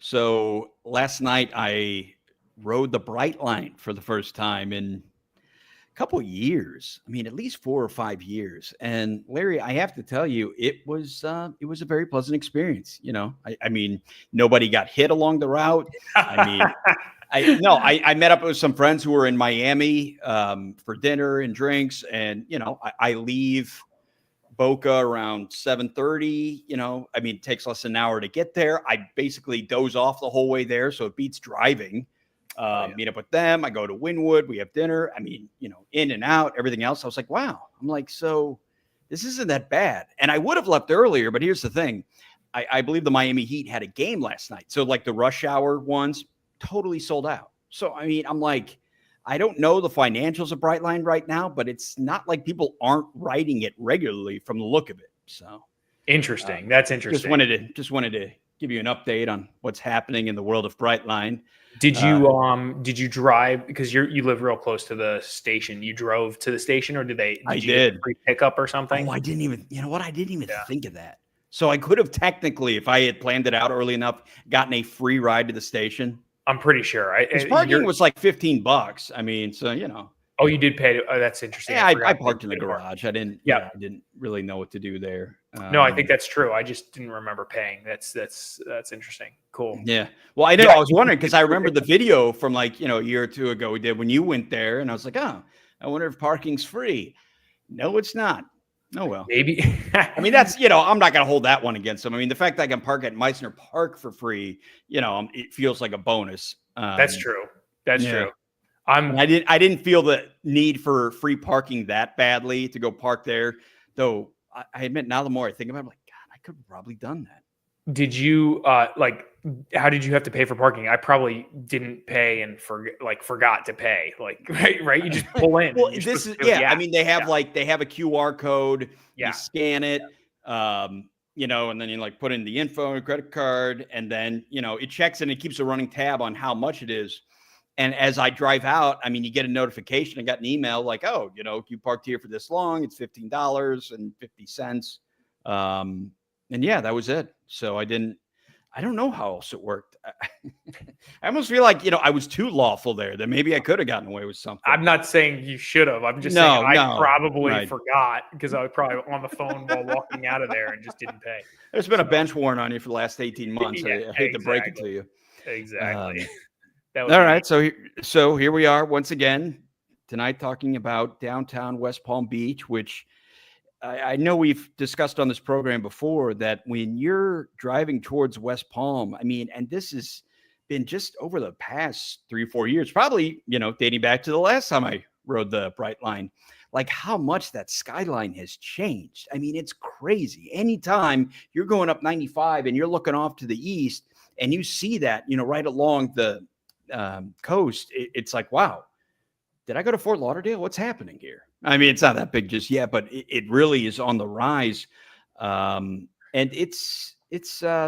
So last night I rode the Bright Line for the first time in a couple of years. I mean, at least 4 or 5 years. And Larry, I have to tell you, it was a very pleasant experience. I mean, nobody got hit along the route. I mean, I met up with some friends who were in Miami for dinner and drinks, and I leave Boca around 7:30. I mean, it takes less than an hour to get there. I basically doze off the whole way there, so it beats driving. Meet up with them. I go to Wynwood. We have dinner. I mean, in and out, everything else. I was like, wow. I'm like, so this isn't that bad. And I would have left earlier, but here's the thing. I believe the Miami Heat had a game last night. So like the rush hour ones totally sold out. So, I mean, I'm like, I don't know the financials of Brightline right now, but it's not like people aren't writing it regularly from the look of it. So interesting. That's interesting. Just wanted to give you an update on what's happening in the world of Brightline. Did you drive, because you live real close to the station? You drove to the station, or did you get a free pickup or something? Oh, I didn't even. You know what? I didn't even think of that. So I could have technically, if I had planned it out early enough, gotten a free ride to the station. I'm pretty sure. His parking was like $15. I mean, so Oh, you did pay. Oh, that's interesting. Yeah, I parked in the garage. I didn't. Yeah, I didn't really know what to do there. No, I think that's true. I just didn't remember paying. That's interesting. Cool. Yeah. Well, I know. I was wondering because I remember the video from a year or two ago we did when you went there, and I was like, oh, I wonder if parking's free. No, it's not. Oh well. Maybe. I mean, that's I'm not gonna hold that one against them. I mean, the fact that I can park at Meissner Park for free, it feels like a bonus. That's true. That's true. I didn't feel the need for free parking that badly to go park there, though. I admit now the more I think about it, I'm like, God, I could have probably done that. Did you how did you have to pay for parking? I probably didn't pay and forgot to pay. Right? You just pull in. Well, this is I mean, they have they have a QR code. Yeah. You scan it. And then you put in the info and credit card, and then it checks and it keeps a running tab on how much it is. And as I drive out, I mean, you get a notification. I got an email like, oh, you parked here for this long. It's $15.50. And yeah, that was it. So I don't know how else it worked. I almost feel like, I was too lawful there, that maybe I could have gotten away with something. I'm not saying you should have. I'm just saying I probably forgot because I was probably on the phone while walking out of there and just didn't pay. There's been a bench warrant on you for the last 18 months. I hate to break it to you. Exactly. All right. So here we are once again tonight talking about downtown West Palm Beach, which I know we've discussed on this program before, that when you're driving towards West Palm, I mean, and this has been just over the past 3 or 4 years, probably, dating back to the last time I rode the Bright Line, like how much that skyline has changed. I mean, it's crazy. Anytime you're going up 95 and you're looking off to the east and you see that, right along the coast, it's like, wow, did I go to Fort Lauderdale? What's happening here? I mean, it's not that big just yet, but it really is on the rise. And it's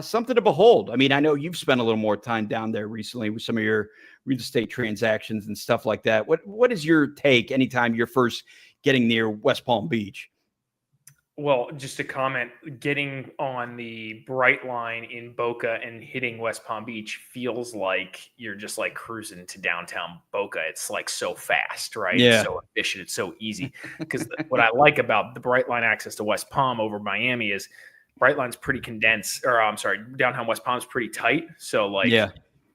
something to behold. I mean, I know you've spent a little more time down there recently with some of your real estate transactions and stuff like that. What is your take anytime you're first getting near West Palm Beach? Well, just a comment, getting on the Bright Line in Boca and hitting West Palm Beach feels like you're just cruising to downtown Boca. It's so fast, right? Yeah. It's so efficient. It's so easy. Because what I like about the Bright Line access to West Palm over Miami is Bright Line's pretty condensed, or I'm sorry, downtown West Palm's pretty tight. So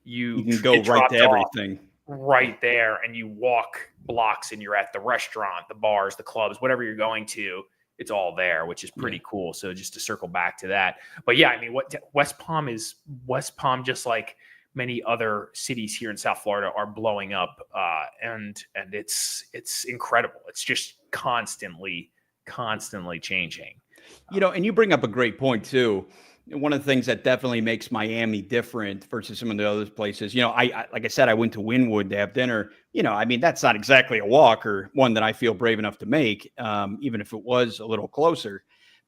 you can go right to everything right there, and you walk blocks and you're at the restaurant, the bars, the clubs, whatever you're going to. It's all there, which is pretty cool. So just to circle back to that, but yeah, I mean, West Palm, just like many other cities here in South Florida, are blowing up, and it's incredible. It's just constantly changing. And you bring up a great point too. One of the things that definitely makes Miami different versus some of the other places, I like I said, I went to Wynwood to have dinner. I mean, that's not exactly a walk or one that I feel brave enough to make, even if it was a little closer.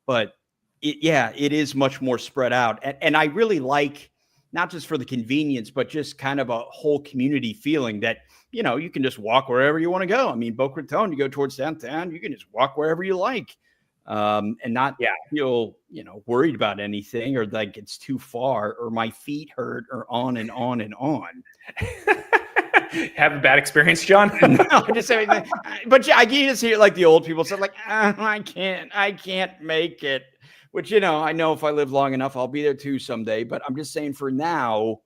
But it is much more spread out. And I really like, not just for the convenience, but just kind of a whole community feeling that, you can just walk wherever you want to go. I mean, Boca Raton, you go towards downtown, you can just walk wherever you like. and not feel, worried about anything or like it's too far or my feet hurt or on and on and on. Have a bad experience, John? No, I'm just saying that, but I can just hear like the old people say like, I can't make it, which, I know if I live long enough, I'll be there too someday, but I'm just saying for now,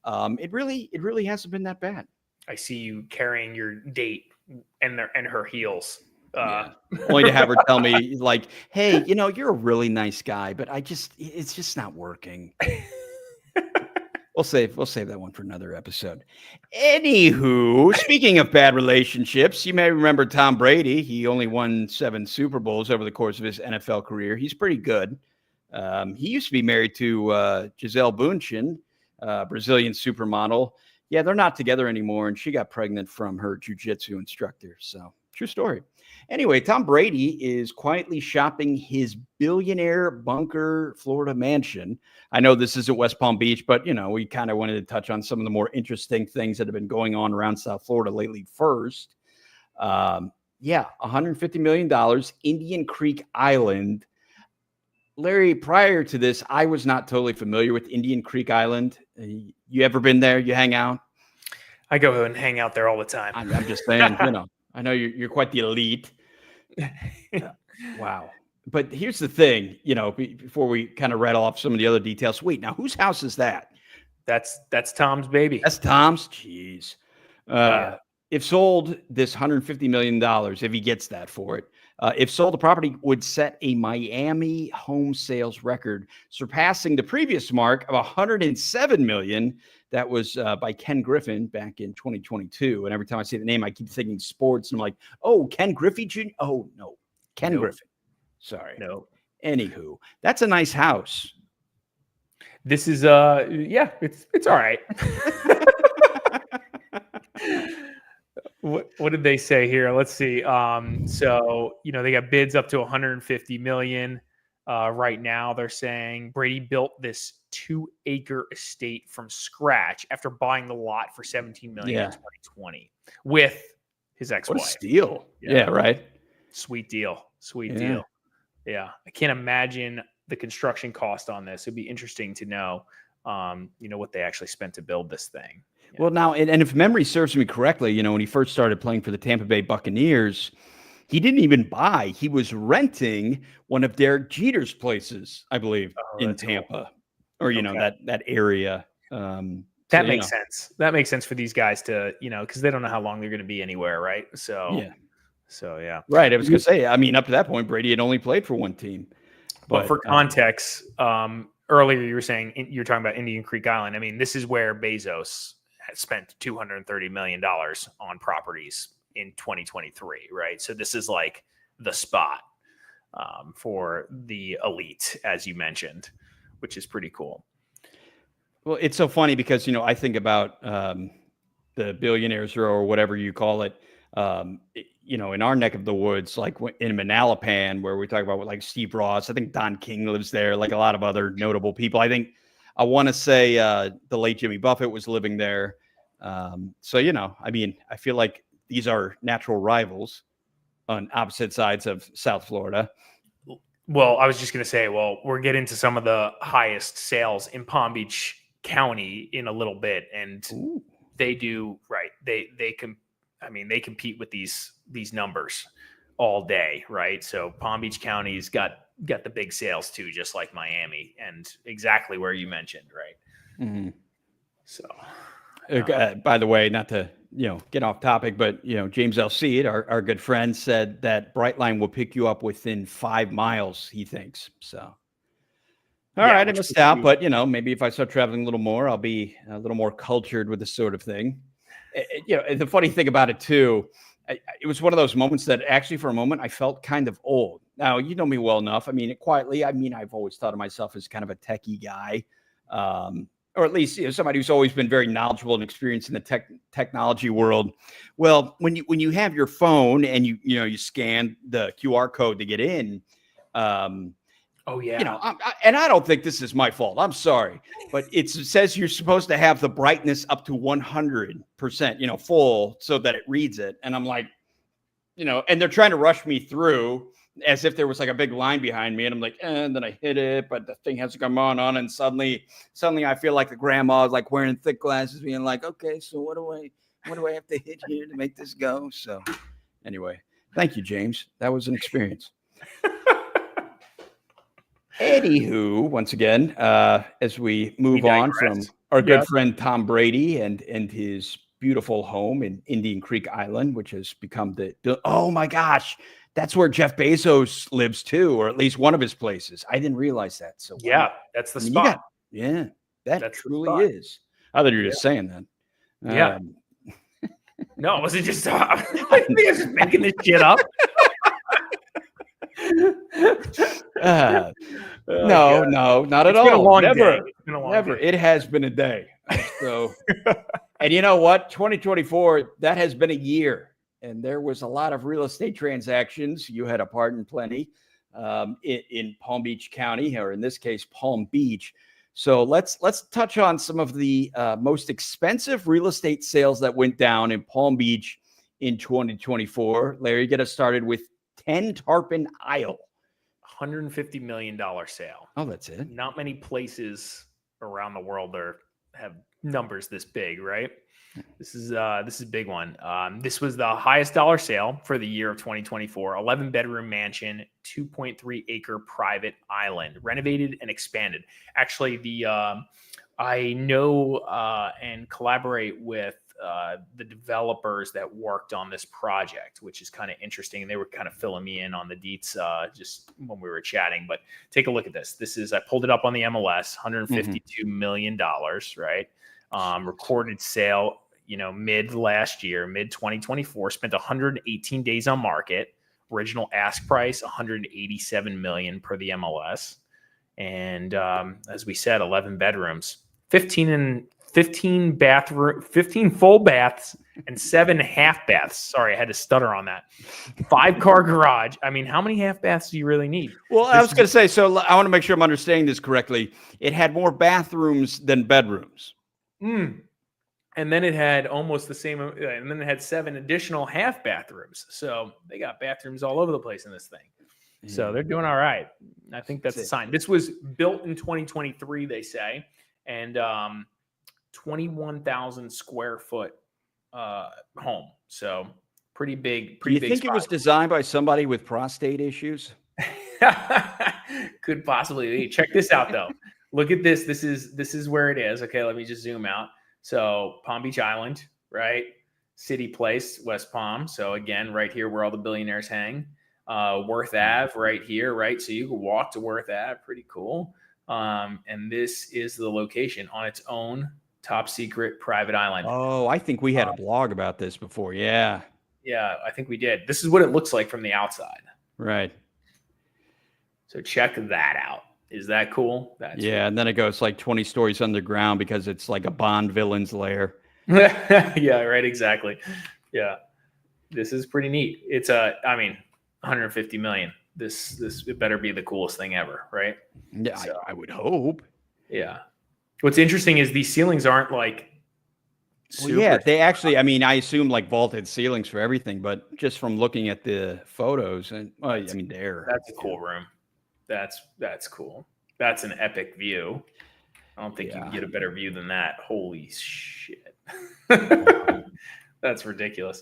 it really hasn't been that bad. I see you carrying your date and her heels. Only to have her tell me like, hey, you're a really nice guy, but it's just not working. We'll save that one for another episode. Anywho, speaking of bad relationships, you may remember Tom Brady. He only won 7 Super Bowls over the course of his NFL career. He's pretty good. He used to be married to Gisele Bündchen, Brazilian supermodel. Yeah, they're not together anymore, and she got pregnant from her jiu-jitsu instructor. So, true story. Anyway, Tom Brady is quietly shopping his billionaire bunker Florida mansion. I know this isn't West Palm Beach, but, we kind of wanted to touch on some of the more interesting things that have been going on around South Florida lately first. $150 million, Indian Creek Island. Larry, prior to this, I was not totally familiar with Indian Creek Island. You ever been there? You hang out? I go and hang out there all the time. I'm just saying, I know you're quite the elite. Wow. But here's the thing, before we kind of rattle off some of the other details. Wait, now whose house is that? That's Tom's baby. That's Tom's? Jeez. If sold, this $150 million, if he gets that for it, if sold, the property would set a Miami home sales record, surpassing the previous mark of $107 million. That was by Ken Griffin back in 2022. And every time I say the name, I keep thinking sports. And I'm like, oh, Ken Griffey Jr.? Oh, no. Ken Griffin. Sorry. No. Anywho, that's a nice house. This is, it's all right. What did they say here? Let's see. So, they got bids up to 150 million. Right now, they're saying Brady built this 2-acre estate from scratch after buying the lot for 17 million in 2020 with his ex-wife. What a steal. Yeah, right. Sweet deal. Deal. Yeah. I can't imagine the construction cost on this. It'd be interesting to know, what they actually spent to build this thing. Yeah. Well, now, and if memory serves me correctly, when he first started playing for the Tampa Bay Buccaneers, he didn't even buy. He was renting one of Derek Jeter's places, I believe, in Tampa, or, that area. That makes sense. That makes sense for these guys to, because they don't know how long they're going to be anywhere, right? So, yeah. Right. I was going to say, up to that point, Brady had only played for one team. But for context, earlier you were saying, you're talking about Indian Creek Island. I mean, this is where Bezos had spent $230 million on properties in 2023, right? So this is like the spot for the elite, as you mentioned, which is pretty cool. Well, it's so funny because, I think about the billionaires or whatever you call it, in our neck of the woods, like in Manalapan, where we talk about like Steve Ross. I think Don King lives there, like a lot of other notable people. I want to say the late Jimmy Buffett was living there. So, I feel like these are natural rivals on opposite sides of South Florida. Well, I was just going to say, we're getting to some of the highest sales in Palm Beach County in a little bit. And they do, right. They compete with these numbers all day, right? So Palm Beach County's got the big sales too, just like Miami, and exactly where you mentioned, right? Mm-hmm. So, by the way, not to get off topic, but James L. Seed, our good friend, said that Brightline will pick you up within 5 miles. He thinks so. All right, I missed out, but maybe if I start traveling a little more, I'll be a little more cultured with this sort of thing. The funny thing about it too, it was one of those moments that actually for a moment I felt kind of old. Now, you know me well enough. Quietly, I've always thought of myself as kind of a techie guy, or at least somebody who's always been very knowledgeable and experienced in the technology world. Well, when you have your phone and you scan the QR code to get in, oh yeah, and I don't think this is my fault. I'm sorry, but it says you're supposed to have the brightness up to 100%, full, so that it reads it. And I'm like, and they're trying to rush me through as if there was like a big line behind me, and I'm like, and then I hit it, but the thing hasn't come on, and suddenly I feel like the grandma like wearing thick glasses, being like, okay, so what do I have to hit here to make this go? So anyway, thank you, James. That was an experience. Anywho, once again, as we move on from our good friend Tom Brady and his beautiful home in Indian Creek Island, which has become oh my gosh, that's where Jeff Bezos lives too, or at least one of his places. I didn't realize that. So yeah, that's the spot. That truly is. I thought you were just saying that. Yeah. No, it wasn't just. I think I was just making this shit up. No, not at all. It's been a long never, day. It's been a long never. day. It has been a day. So, and you know what? 2024, that has been a year, and there was a lot of real estate transactions. You had a part in plenty in Palm Beach County, or in this case, Palm Beach. So let's touch on some of the most expensive real estate sales that went down in Palm Beach in 2024. Larry, get us started with 10 Tarpon Isle. $150 million sale. Oh, that's it. Not many places around the world have numbers this big, right? This is a big one. This was the highest dollar sale for the year of 2024. 11-bedroom mansion, 2.3 acre private island, renovated and expanded. Actually, I know and collaborate with the developers that worked on this project, which is kind of interesting. And they were kind of filling me in on the deets just when we were chatting. But take a look at this. This is, I pulled it up on the MLS, $152 million, right? Recorded sale, mid last year, mid 2024, spent 118 days on market. Original ask price, $187 million per the MLS. And as we said, 11 bedrooms, 15 full baths and 7 half baths. Sorry, I had to stutter on that. 5-car garage. I mean, how many half baths do you really need? Well, I was going to say, so I want to make sure I'm understanding this correctly. It had more bathrooms than bedrooms. And then it had almost the same, and then it had 7 additional half bathrooms. So they got bathrooms all over the place in this thing. So they're doing all right. I think that's a sign. This was built in 2023, they say, and 21,000 square foot home. So pretty big. Do you think it was designed by somebody with prostate issues? Could possibly be. Check this out though. Look at this. This is where it is. Okay, let me just zoom out. So Palm Beach Island, right? City Place, West Palm. So again, right here where all the billionaires hang. Worth Ave right here, right? So you can walk to Worth Ave. Pretty cool. And this is the location on its own. Top secret private island. Oh, I think we had a blog about this before. Yeah. Yeah, I think we did. This is what it looks like from the outside. Right. So check that out. Is that cool? That's cool. And then it goes like 20 stories underground because it's like a Bond villain's lair. Yeah, right. Exactly. Yeah. This is pretty neat. It's 150 million. This it better be the coolest thing ever, right? Yeah, so, I would hope. Yeah. What's interesting is these ceilings aren't like super they actually, I assume like vaulted ceilings for everything, but just from looking at the photos and that's a cool room. That's cool. That's an epic view. I don't think you can get a better view than that. Holy shit. That's ridiculous.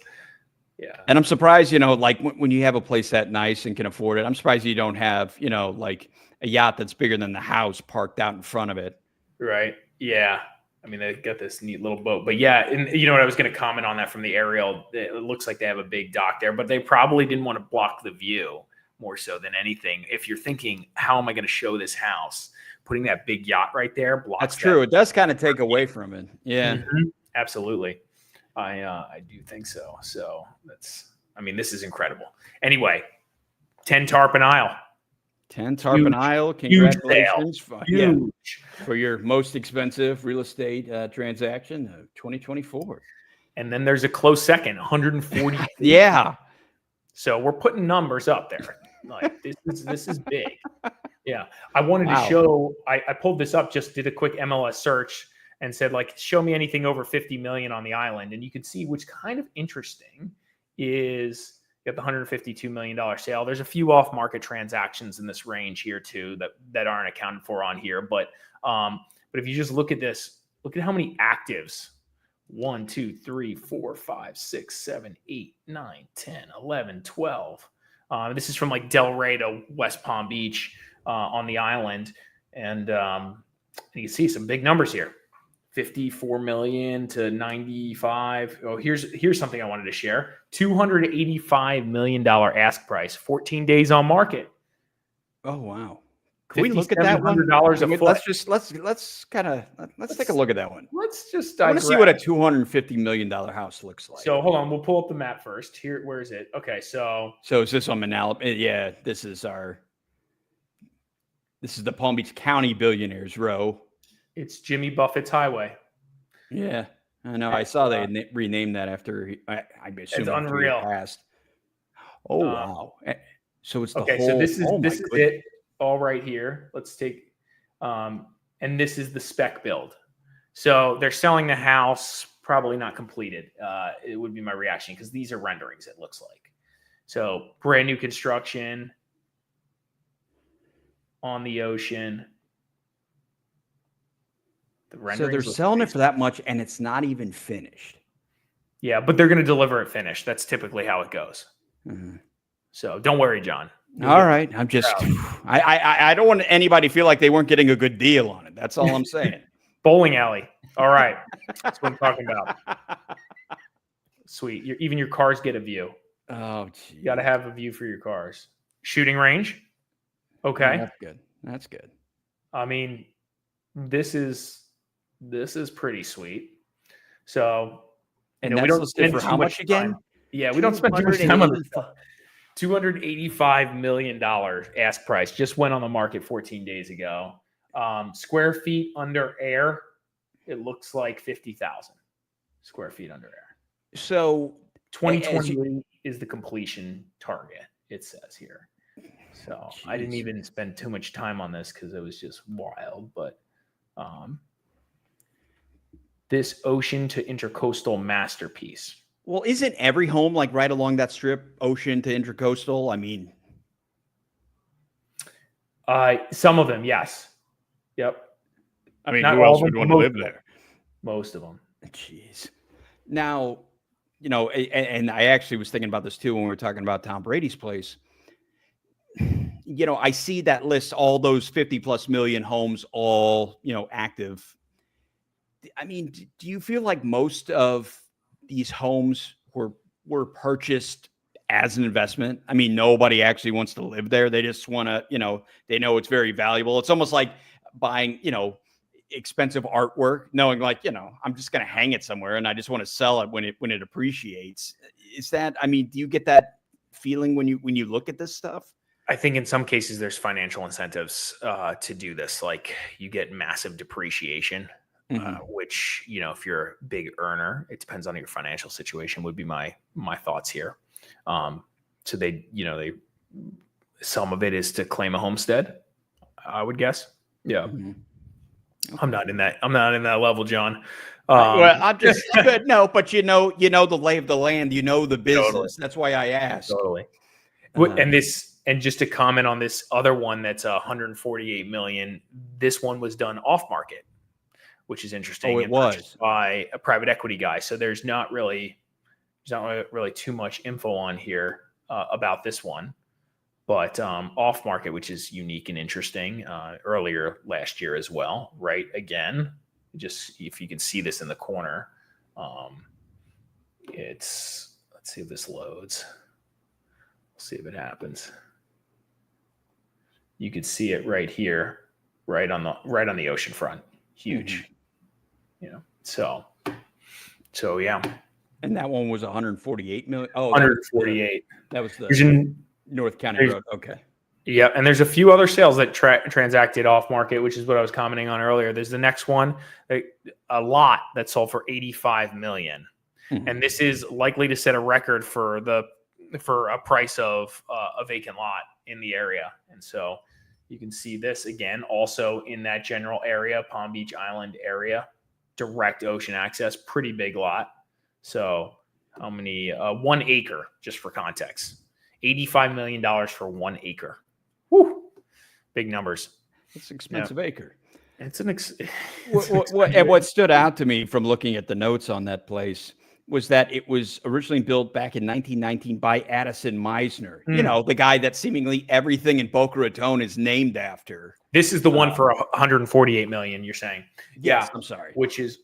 Yeah. And I'm surprised, like when you have a place that nice and can afford it, I'm surprised you don't have, like a yacht that's bigger than the house parked out in front of it. Right. Yeah. I mean, they've got this neat little boat, but yeah. And you know what? I was going to comment on that from the aerial. It looks like they have a big dock there, but they probably didn't want to block the view more so than anything. If you're thinking, how am I going to show this house? Putting that big yacht right there blocks. That's true. It does kind of take away from it. Yeah. Mm-hmm. Absolutely. I do think so. So this is incredible. Anyway, 10 Tarpon Isle. 10 Tarpon Isle. Congratulations for your most expensive real estate transaction of 2024. And then there's a close second, 140. Yeah. So we're putting numbers up there. Like this is big. Yeah. I wanted to show, I pulled this up, just did a quick MLS search and said, like, show me anything over 50 million on the island. And you could see what's kind of interesting is You got the $152 million sale. There's a few off-market transactions in this range here too that aren't accounted for on here. But if you just look at this, look at how many actives. 1, 2, 3, 4, 5, 6, 7, 8, 9, 10, 11, 12. This is from like Del Rey to West Palm Beach on the island. And you can see some big numbers here. 54 million to 95. Oh, here's something I wanted to share. $285 million ask price, 14 days on market. Oh, wow. Can we look at that one? $5,700 a foot. Let's take a look at that one. Let's just I want to see what a $250 million house looks like. So hold on, we'll pull up the map first. Here, where is it? Okay, so is this on Manalapan? Yeah, this is the Palm Beach County Billionaires Row. It's Jimmy Buffett's highway. Yeah, I know. I saw they renamed that after I assume it's unreal. Passed. Oh wow! So it's the okay. whole. So this is goodness. it all right here. Let's take, and this is the spec build. So they're selling the house, probably not completed. It would be my reaction because these are renderings. It looks like so brand new construction on the ocean. So they're selling it for that much, and it's not even finished. Yeah, but they're going to deliver it finished. That's typically how it goes. Mm-hmm. So don't worry, John. All right, I'm just I don't want anybody to feel like they weren't getting a good deal on it. That's all I'm saying. Bowling alley. All right, that's what I'm talking about. Sweet. Even your cars get a view. Oh, geez. You got to have a view for your cars. Shooting range. Okay, that's good. That's good. I mean, this is pretty sweet. So, and we don't spend for how much again? Time. Yeah, we don't spend too much time on this. $285 million ask price just went on the market 14 days ago. Square feet under air, it looks like 50,000 square feet under air. So 2020 is the completion target, it says here. So geez. I didn't even spend too much time on this because it was just wild. But this ocean to intercoastal masterpiece. Well, isn't every home like right along that strip, ocean to intercoastal? I mean, some of them, yes. Yep. I mean, who else would want to live there? Most of them. Jeez. Now, and I actually was thinking about this too when we were talking about Tom Brady's place. I see that list, all those 50 plus million homes, all, active. I mean, do you feel like most of these homes were purchased as an investment? I mean, nobody actually wants to live there. They just want to, they know it's very valuable. It's almost like buying, expensive artwork, knowing like, I'm just going to hang it somewhere and I just want to sell it when it appreciates. Is that, I mean, do you get that feeling when you look at this stuff? I think in some cases there's financial incentives to do this. Like you get massive depreciation. Which, if you're a big earner, it depends on your financial situation would be my thoughts here. So they some of it is to claim a homestead, I would guess. Yeah. Mm-hmm. I'm not in that level, John. Well, I'm just, no, but the lay of the land, the business. Totally. That's why I asked. Totally. And just to comment on this other one, that's 148 million. This one was done off market, which is interesting. Oh, it was by a private equity guy. So there's not really too much info on here about this one, but off market, which is unique and interesting. Earlier last year as well, right? Again, just if you can see this in the corner, let's see if this loads. Let's see if it happens. You could see it right here, right on the ocean front. Huge. Mm-hmm. So yeah. And that one was 148 million. Oh, 148. That was the North County Road. Okay. Yeah, and there's a few other sales that transacted off market, which is what I was commenting on earlier. There's the next one, a lot that sold for 85 million, and this is likely to set a record for a price of a vacant lot in the area. And so you can see this again, also in that general area, Palm Beach Island area, direct ocean access, pretty big lot. So how many? 1 acre, just for context. $85 million for 1 acre. Woo! Big numbers. It's an expensive acre. It's an what stood out to me from looking at the notes on that place was that it was originally built back in 1919 by Addison Meisner. You know, the guy that seemingly everything in Boca Raton is named after. This is the one for 148 million. You're saying? Yes, I'm sorry. Which is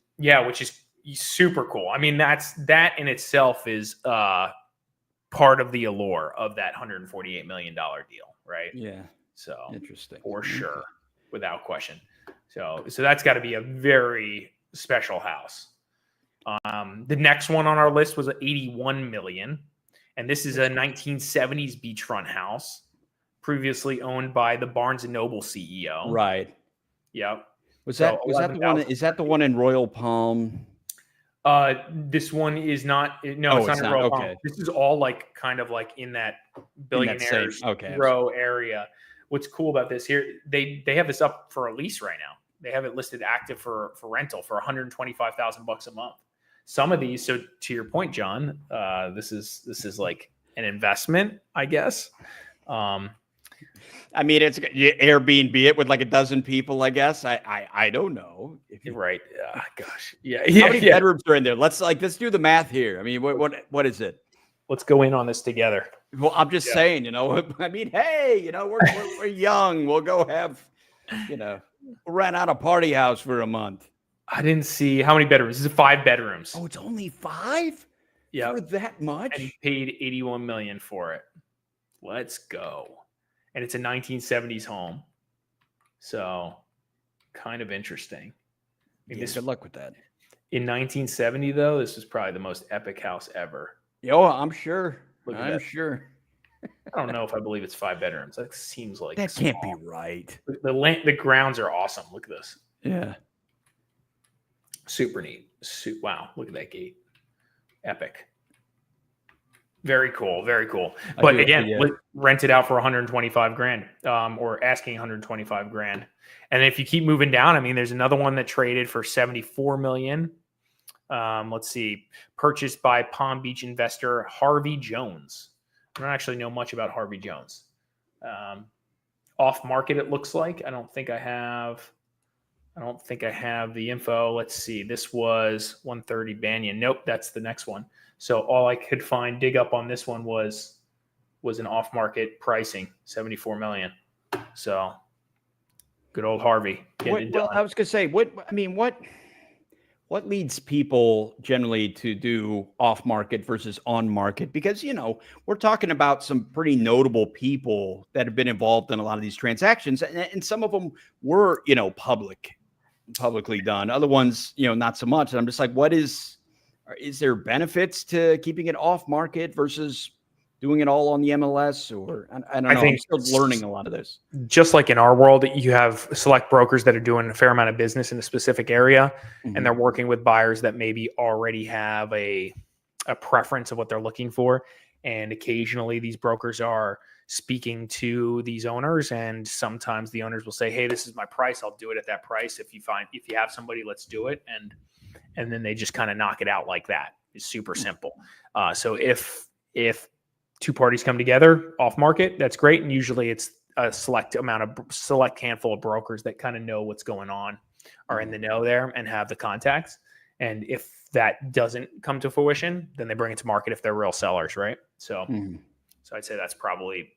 super cool. I mean, that in itself is part of the allure of that $148 million deal, right? Yeah. So interesting for sure, without question. So that's got to be a very special house. The next one on our list was 81 million, and this is a 1970s beachfront house, previously owned by the Barnes and Noble CEO. Right. Yep. Was that the one? Is that the one in Royal Palm? This one is not. No, it's not in Royal Palm. This is all like kind of like in that billionaires row area. What's cool about this here? They have this up for a lease right now. They have it listed active for rental for $125,000 a month. Some of these, so to your point, John, this is like an investment, I guess. I mean, it's Airbnb it with like a dozen people, I guess. I don't know. You're right. Gosh. Yeah. How many bedrooms are in there? Let's do the math here. I mean, what is it? Let's go in on this together. Well, I'm just saying, you know, I mean, hey, you know, we're young. We'll go have, you know, rent out a party house for a month. I didn't see how many bedrooms. This is 5 bedrooms. Oh, it's only 5? Yeah. For that much? And he paid $81 million for it. Let's go. And it's a 1970s home. So kind of interesting. I mean, good luck with that. In 1970, though, this was probably the most epic house ever. Oh, I'm sure. I'm sure. I don't know if I believe it's 5 bedrooms. That seems like that can't be right. The grounds are awesome. Look at this. Yeah. Super neat. Wow. Look at that gate. Epic. Very cool. Very cool. But again, rent it out for 125 grand, or asking 125 grand. And if you keep moving down, I mean, there's another one that traded for 74 million. Let's see, purchased by Palm Beach investor Harvey Jones. I don't actually know much about Harvey Jones. Off market, it looks like. I don't think I have the info. Let's see. This was 130 Banyan. Nope, that's the next one. So all I could dig up on this one was an off market pricing, 74 million. So good old Harvey. Well, I was gonna say, what leads people generally to do off market versus on market? Because, you know, we're talking about some pretty notable people that have been involved in a lot of these transactions, and some of them were, you know, publicly done. Other ones, you know, not so much. And I'm just like, is there benefits to keeping it off market versus doing it all on the MLS? Or I don't know. I'm still learning a lot of this. Just like in our world, you have select brokers that are doing a fair amount of business in a specific area, and they're working with buyers that maybe already have a preference of what they're looking for. And occasionally these brokers are speaking to these owners, and sometimes the owners will say, hey, this is my price. I'll do it at that price. If you have somebody, let's do it. And then they just kind of knock it out like that. It's super simple. So if 2 parties come together off market, that's great. And usually it's a select handful of brokers that kind of know what's going on, are in the know there and have the contacts. And if that doesn't come to fruition, then they bring it to market if they're real sellers, right? So, so I'd say that's probably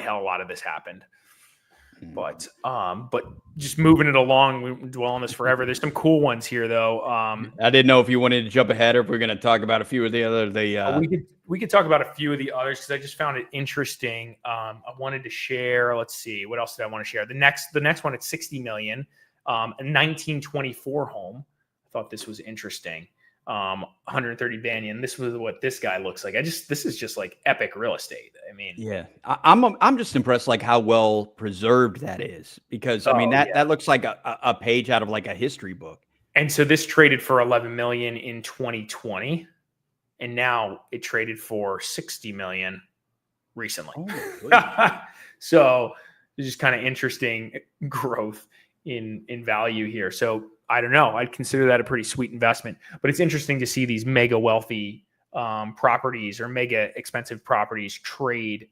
how a lot of this happened. But just moving it along, we dwell on this forever. There's some cool ones here, though. I didn't know if you wanted to jump ahead or if we're going to talk about a few of the other. We could talk about a few of the others because I just found it interesting. I wanted to share. Let's see, what else did I want to share? The next one at 60 million, a 1924 home. I thought this was interesting. 130 Banyan. This was what this guy looks like. This is just like epic real estate. I mean, yeah, I'm just impressed like how well preserved that is, because I mean that looks like a page out of like a history book. And so this traded for 11 million in 2020, and now it traded for 60 million recently. Oh, so it's just kind of interesting growth in value here. So I don't know. I'd consider that a pretty sweet investment, but it's interesting to see these mega wealthy properties or mega expensive properties trade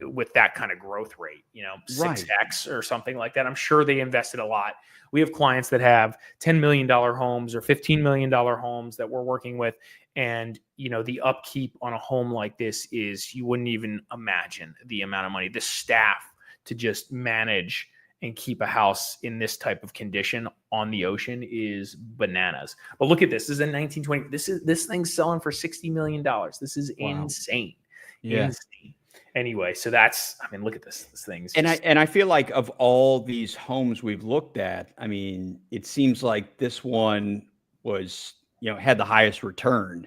with that kind of growth rate, 6x or something like that. I'm sure they invested a lot. We have clients that have $10 million homes or $15 million homes that we're working with. And, the upkeep on a home like this is, you wouldn't even imagine the amount of money. The staff to just manage and keep a house in this type of condition on the ocean is bananas. But look at this. This is in 1920. This thing's selling for $60 million. This is insane. Yeah. Insane. Anyway, so look at this. This thing's and I feel like of all these homes we've looked at, it seems like this one was, had the highest return.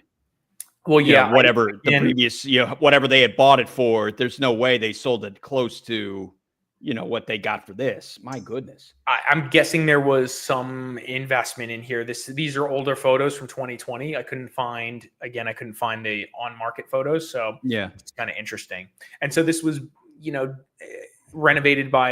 Well, yeah, whatever the previous, whatever they had bought it for, there's no way they sold it close to, what they got for this. My goodness. I'm guessing there was some investment in here. These are older photos from 2020. I couldn't find the on-market photos. So yeah, it's kind of interesting. And so this was, renovated by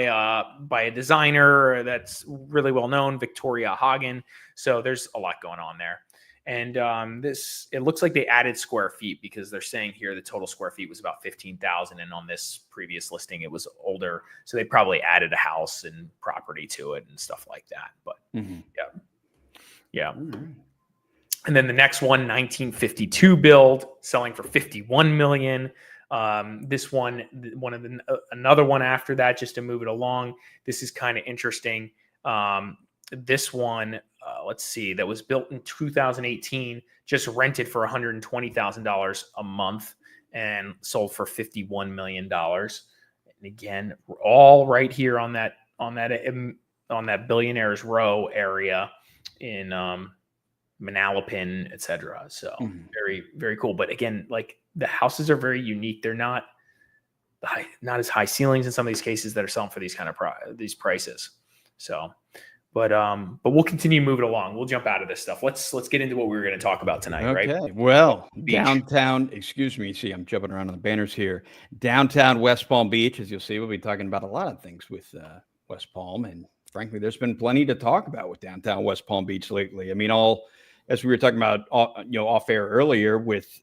a designer that's really well known, Victoria Hagen. So there's a lot going on there. And it looks like they added square feet, because they're saying here the total square feet was about 15,000. And on this previous listing, it was older. So they probably added a house and property to it and stuff like that. But yeah. Mm-hmm. And then the next one, 1952 build, selling for $51 million. This one, another one after that, just to move it along. This is kind of interesting. This one, let's see, that was built in 2018, just rented for $120,000 a month and sold for $51 million. And again, we're all right here on that Billionaires Row area in Manalapan, etc. So very, very cool. But again, like, the houses are very unique. They're not as high ceilings in some of these cases that are selling for these kind of these prices. So, but we'll continue moving along. We'll jump out of this stuff. Let's get into what we were going to talk about tonight. Okay. Right? Well, downtown. Excuse me. See, I'm jumping around on the banners here. Downtown West Palm Beach, as you'll see, we'll be talking about a lot of things with West Palm, and frankly, there's been plenty to talk about with downtown West Palm Beach lately. As we were talking about, off air earlier with,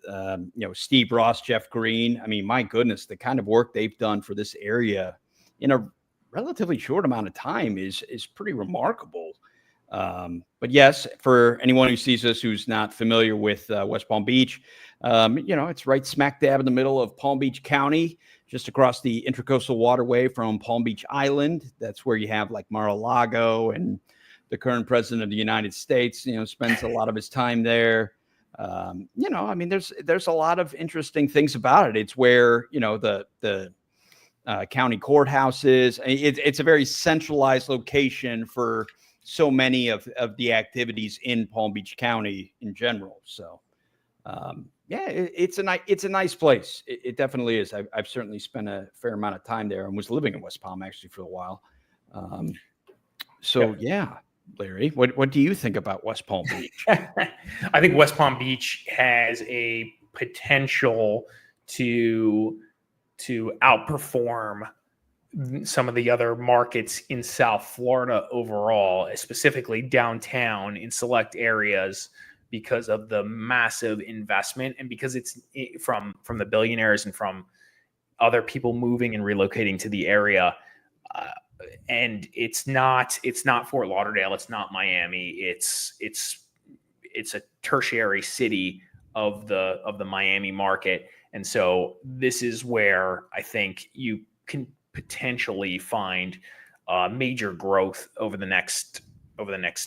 Steve Ross, Jeff Green. My goodness, the kind of work they've done for this area in a relatively short amount of time is pretty remarkable. But yes, for anyone who sees us who's not familiar with West Palm Beach, it's right smack dab in the middle of Palm Beach County, just across the Intracoastal Waterway from Palm Beach Island. That's where you have like Mar-a-Lago, and the current president of the United States, spends a lot of his time there. There's a lot of interesting things about it. It's where, the county courthouse is. It's a very centralized location for so many of the activities in Palm Beach County in general. So, it's a nice place. It definitely is. I've certainly spent a fair amount of time there and was living in West Palm actually for a while. Yeah. Larry, what do you think about West Palm Beach? I think West Palm Beach has a potential to outperform some of the other markets in South Florida overall, specifically downtown in select areas, because of the massive investment and because it's from the billionaires and from other people moving and relocating to the area. And it's not Fort Lauderdale. It's not Miami. It's a tertiary city of the Miami market. And so this is where I think you can potentially find major growth over the next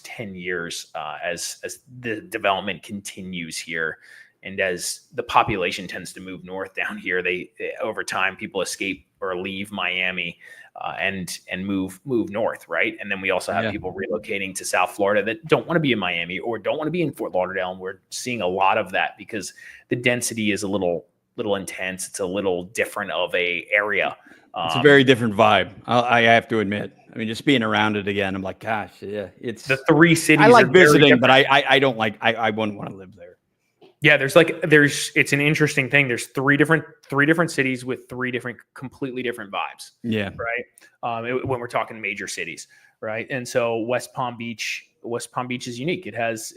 10 years as the development continues here. And as the population tends to move north down here, they over time, people escape or leave Miami and move north, right? And then we also have people relocating to South Florida that don't want to be in Miami or don't want to be in Fort Lauderdale. And we're seeing a lot of that because the density is a little intense. It's a little different of a area. It's a very different vibe. I have to admit. Just being around it again, I'm like, gosh, yeah. It's the three cities. I like visiting, but I don't like. I wouldn't want to live there. Yeah, it's an interesting thing. There's three different cities with three completely different vibes. Yeah. Right. When we're talking major cities, right? And so West Palm Beach is unique. It has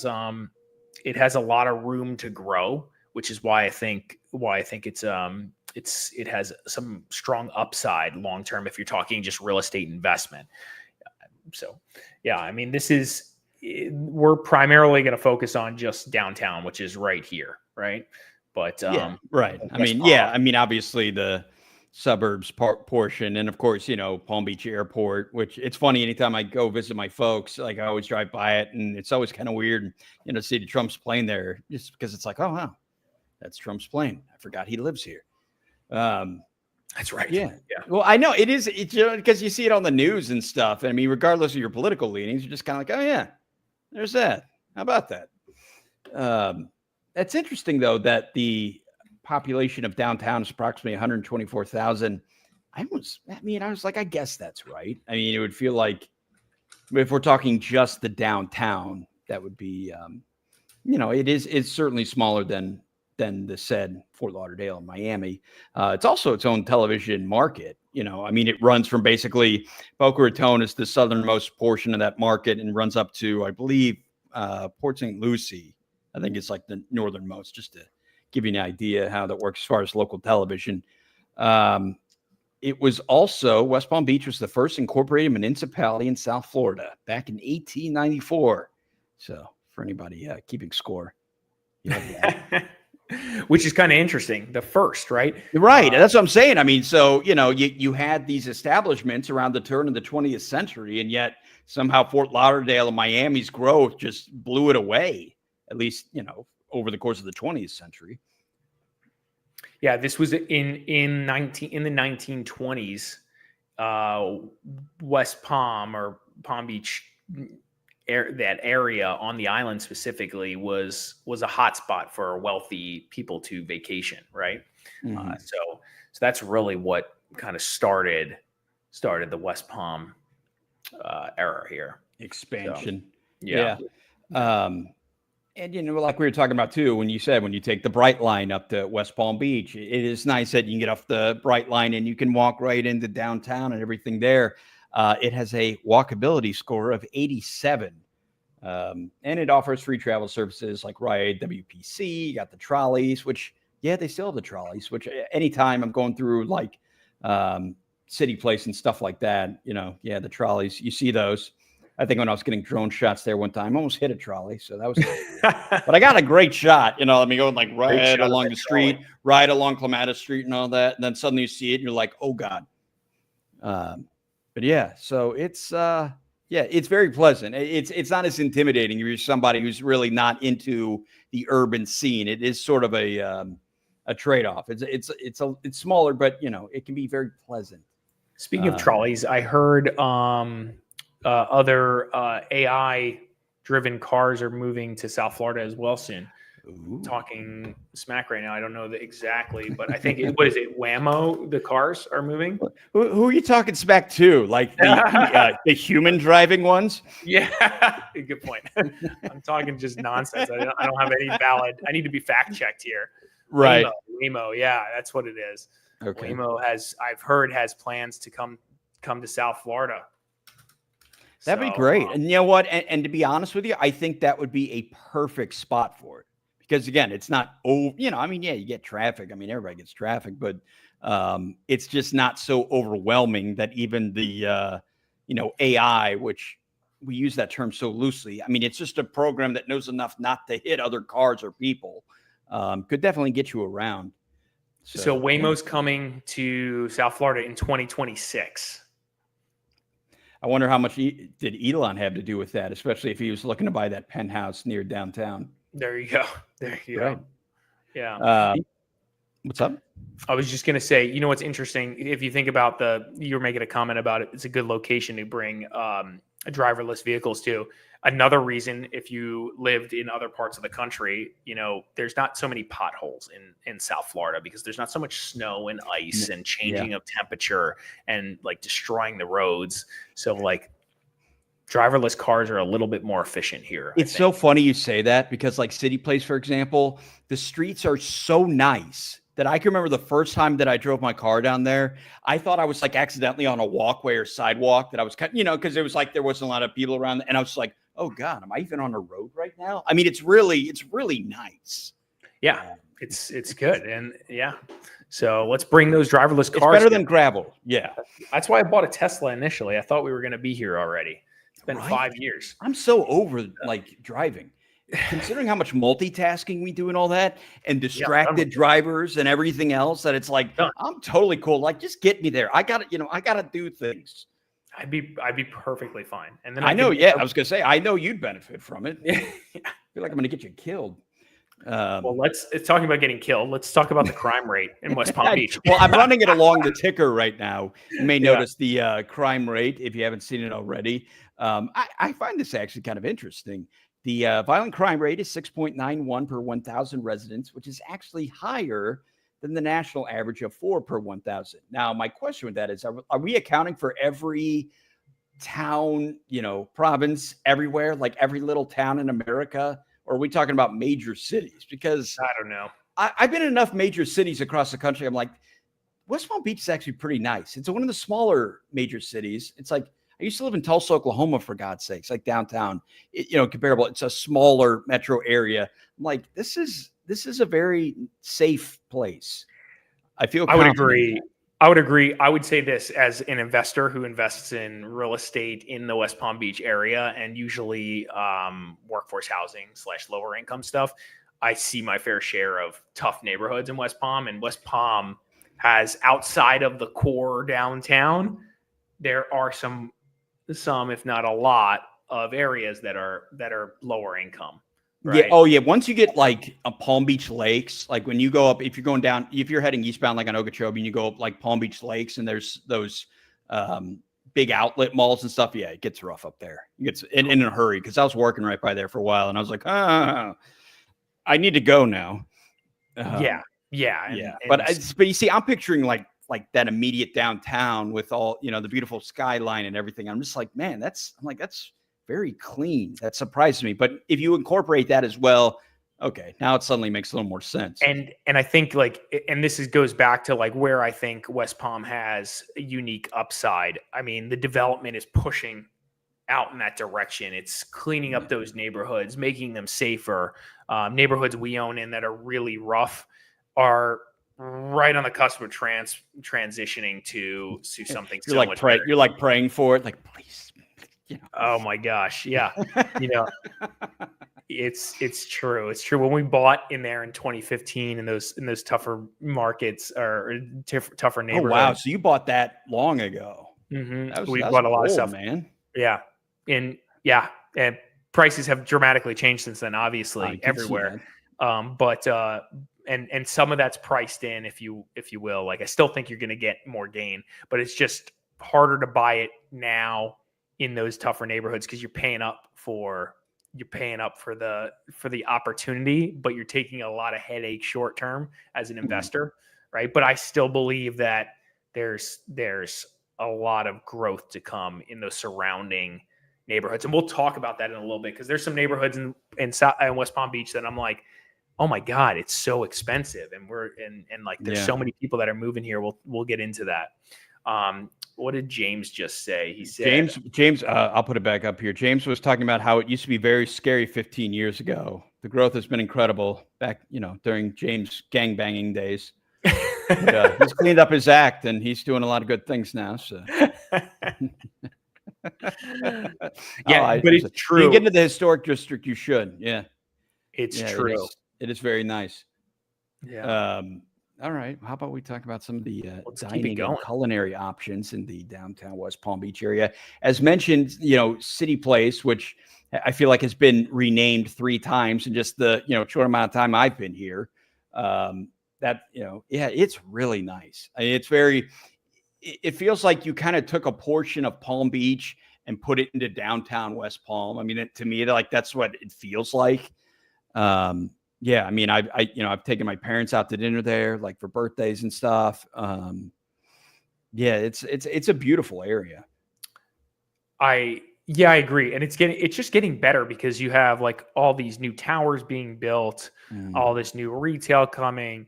a lot of room to grow. which is why I think it has some strong upside long term if you're talking just real estate investment. So, yeah, I mean, we're primarily going to focus on just downtown, which is right here, right? But right. I mean, obviously the suburbs portion, and of course, Palm Beach Airport, which it's funny, anytime I go visit my folks, like I always drive by it, and it's always kind of weird, see the Trump's plane there, just because it's like, oh wow, that's Trump's plane. I forgot he lives here. That's right. Yeah. Well, I know it is. It's because you see it on the news and stuff. I mean, regardless of your political leanings, you're just kind of like, oh yeah, there's that. How about that? That's interesting though, that the population of downtown is approximately 124,000. I was like, I guess that's right. I mean, it would feel like if we're talking just the downtown, that would be, it's certainly smaller than the said Fort Lauderdale and Miami. It's also its own television market. It runs from basically Boca Raton is the southernmost portion of that market and runs up to, I believe, Port St. Lucie. I think it's like the northernmost, just to give you an idea how that works as far as local television. It was also, West Palm Beach was the first incorporated municipality in South Florida back in 1894. So for anybody keeping score, which is kind of interesting. The first, right? Right. That's what I'm saying. I mean, so, you had these establishments around the turn of the 20th century, and yet somehow Fort Lauderdale and Miami's growth just blew it away, at least, over the course of the 20th century. Yeah, this was in the 1920s. West Palm or Palm Beach, that area on the island specifically was a hotspot for wealthy people to vacation, right? Mm-hmm. So that's really what kind of started the West Palm era here. Expansion. So, yeah. And, like we were talking about, too, when you take the Bright Line up to West Palm Beach, it is nice that you can get off the Bright Line and you can walk right into downtown and everything there. It has a walkability score of 87. And it offers free travel services like Ride, WPC. You got the trolleys, which, they still have the trolleys, which anytime I'm going through like City Place and stuff like that, the trolleys, you see those. I think when I was getting drone shots there one time, I almost hit a trolley. So that was, but I got a great shot, going like right along the street, right along Clematis Street and all that. And then suddenly you see it and you're like, oh God. But yeah, so it's, it's very pleasant. It's not as intimidating if you're somebody who's really not into the urban scene. It is sort of a trade-off. It's smaller, but it can be very pleasant. Speaking of trolleys, I heard, other AI-driven cars are moving to South Florida as well soon. Ooh. Talking smack right now. I don't know exactly, but I think what is it? Whammo, the cars are moving. Who are you talking smack to? Like the human driving ones? Yeah, good point. I'm talking just nonsense. I don't have any valid. I need to be fact checked here. Right. Whammo. Yeah, that's what it is. Okay. Whammo I've heard has plans to come to South Florida. That'd be great. And you know what? And to be honest with you, I think that would be a perfect spot for it. Because again, it's not, you get traffic. I mean, everybody gets traffic, but it's just not so overwhelming that even the, AI, which we use that term so loosely. I mean, it's just a program that knows enough not to hit other cars or people. Could definitely get you around. So Waymo's coming to South Florida in 2026. I wonder how much did Elon have to do with that, especially if he was looking to buy that penthouse near downtown. There you go. Right. Yeah. What's up? I was just going to say, what's interesting, if you think about you were making a comment about it, it's a good location to bring driverless vehicles to. Another reason, if you lived in other parts of the country, there's not so many potholes in South Florida because there's not so much snow and ice and changing of temperature and like destroying the roads. So like driverless cars are a little bit more efficient here. It's so funny you say that because like City Place, for example, the streets are so nice that I can remember the first time that I drove my car down there, I thought I was like accidentally on a walkway or sidewalk that I was because it was like there wasn't a lot of people around. And I was like, oh God, am I even on a road right now? I mean, it's really nice. Yeah. It's good. And yeah. So let's bring those driverless cars. It's better than gravel. Yeah. That's why I bought a Tesla initially. I thought we were going to be here already. It's been 5 years. I'm so over driving. Considering how much multitasking we do and all that, and distracted drivers and everything else, that it's like, I'm totally cool. Like, just get me there. I gotta do things. I'd be perfectly fine. And then I know, I was gonna say, I know you'd benefit from it. I feel like I'm gonna get you killed. Well, it's talking about getting killed. Let's talk about the crime rate in West Palm Beach. Well, I'm running it along the ticker right now. You may notice the crime rate if you haven't seen it already. I find this actually kind of interesting. The violent crime rate is 6.91 per 1,000 residents, which is actually higher than the national average of 4 per 1,000. Now, my question with that is, are we accounting for every town, province everywhere, like every little town in America? Or are we talking about major cities? Because I don't know. I've been in enough major cities across the country. I'm like, West Palm Beach is actually pretty nice. It's one of the smaller major cities. It's like, I used to live in Tulsa, Oklahoma, for God's sakes, like downtown, comparable. It's a smaller metro area. I'm like, this is a very safe place. I feel I would agree. I would say this as an investor who invests in real estate in the West Palm Beach area and usually workforce housing / lower income stuff. I see my fair share of tough neighborhoods in West Palm, and West Palm has, outside of the core downtown, there are some, if not a lot, of areas that are lower income. Right? Yeah. Oh, yeah. Once you get like a Palm Beach Lakes, like when you go up, if you're heading eastbound, like on Okeechobee, and you go up like Palm Beach Lakes, and there's those big outlet malls and stuff. Yeah, it gets rough up there. It gets in a hurry, because I was working right by there for a while, and I was like, I need to go now. Yeah. But you see, I'm picturing like that immediate downtown with all, the beautiful skyline and everything. I'm just like, man, that's very clean. That surprised me. But if you incorporate that as well, okay, now it suddenly makes a little more sense. And I think this goes back to like where I think West Palm has a unique upside. I mean, the development is pushing out in that direction. It's cleaning up those neighborhoods, making them safer. Neighborhoods we own in that are really rough are right on the cusp of transitioning to something. You're like praying for it, like, please. Oh my gosh, yeah. It's true. It's true. When we bought in there in 2015 in those tougher markets or tougher neighborhoods. Oh wow! So you bought that long ago. Mm-hmm. We bought a lot of stuff, man. Yeah, and prices have dramatically changed since then. Obviously, everywhere. But some of that's priced in, if you will. Like, I still think you're going to get more gain, but it's just harder to buy it now in those tougher neighborhoods because you're paying up for the opportunity, but you're taking a lot of headache short term as an investor, right? But I still believe that there's a lot of growth to come in those surrounding neighborhoods, and we'll talk about that in a little bit, because there's some neighborhoods in West Palm Beach that I'm like, oh my God, it's so expensive, and there's so many people that are moving here. We'll get into that. What did James just say? He said, James, I'll put it back up here. James was talking about how it used to be very scary 15 years ago. The growth has been incredible back, during James gangbanging days. But, he's cleaned up his act, and he's doing a lot of good things now. So, but it's true. If you get into the historic district, you should. Yeah, it's true. It is very nice. Yeah. All right. How about we talk about some of the dining and culinary options in the downtown West Palm Beach area? As mentioned, City Place, which I feel like has been renamed 3 times in just the short amount of time I've been here. It's really nice. I mean, it feels like you kind of took a portion of Palm Beach and put it into downtown West Palm. I mean, to me, that's what it feels like. Yeah, I mean, I've taken my parents out to dinner there, like for birthdays and stuff. It's a beautiful area. I agree, and it's just getting better because you have like all these new towers being built, all this new retail coming.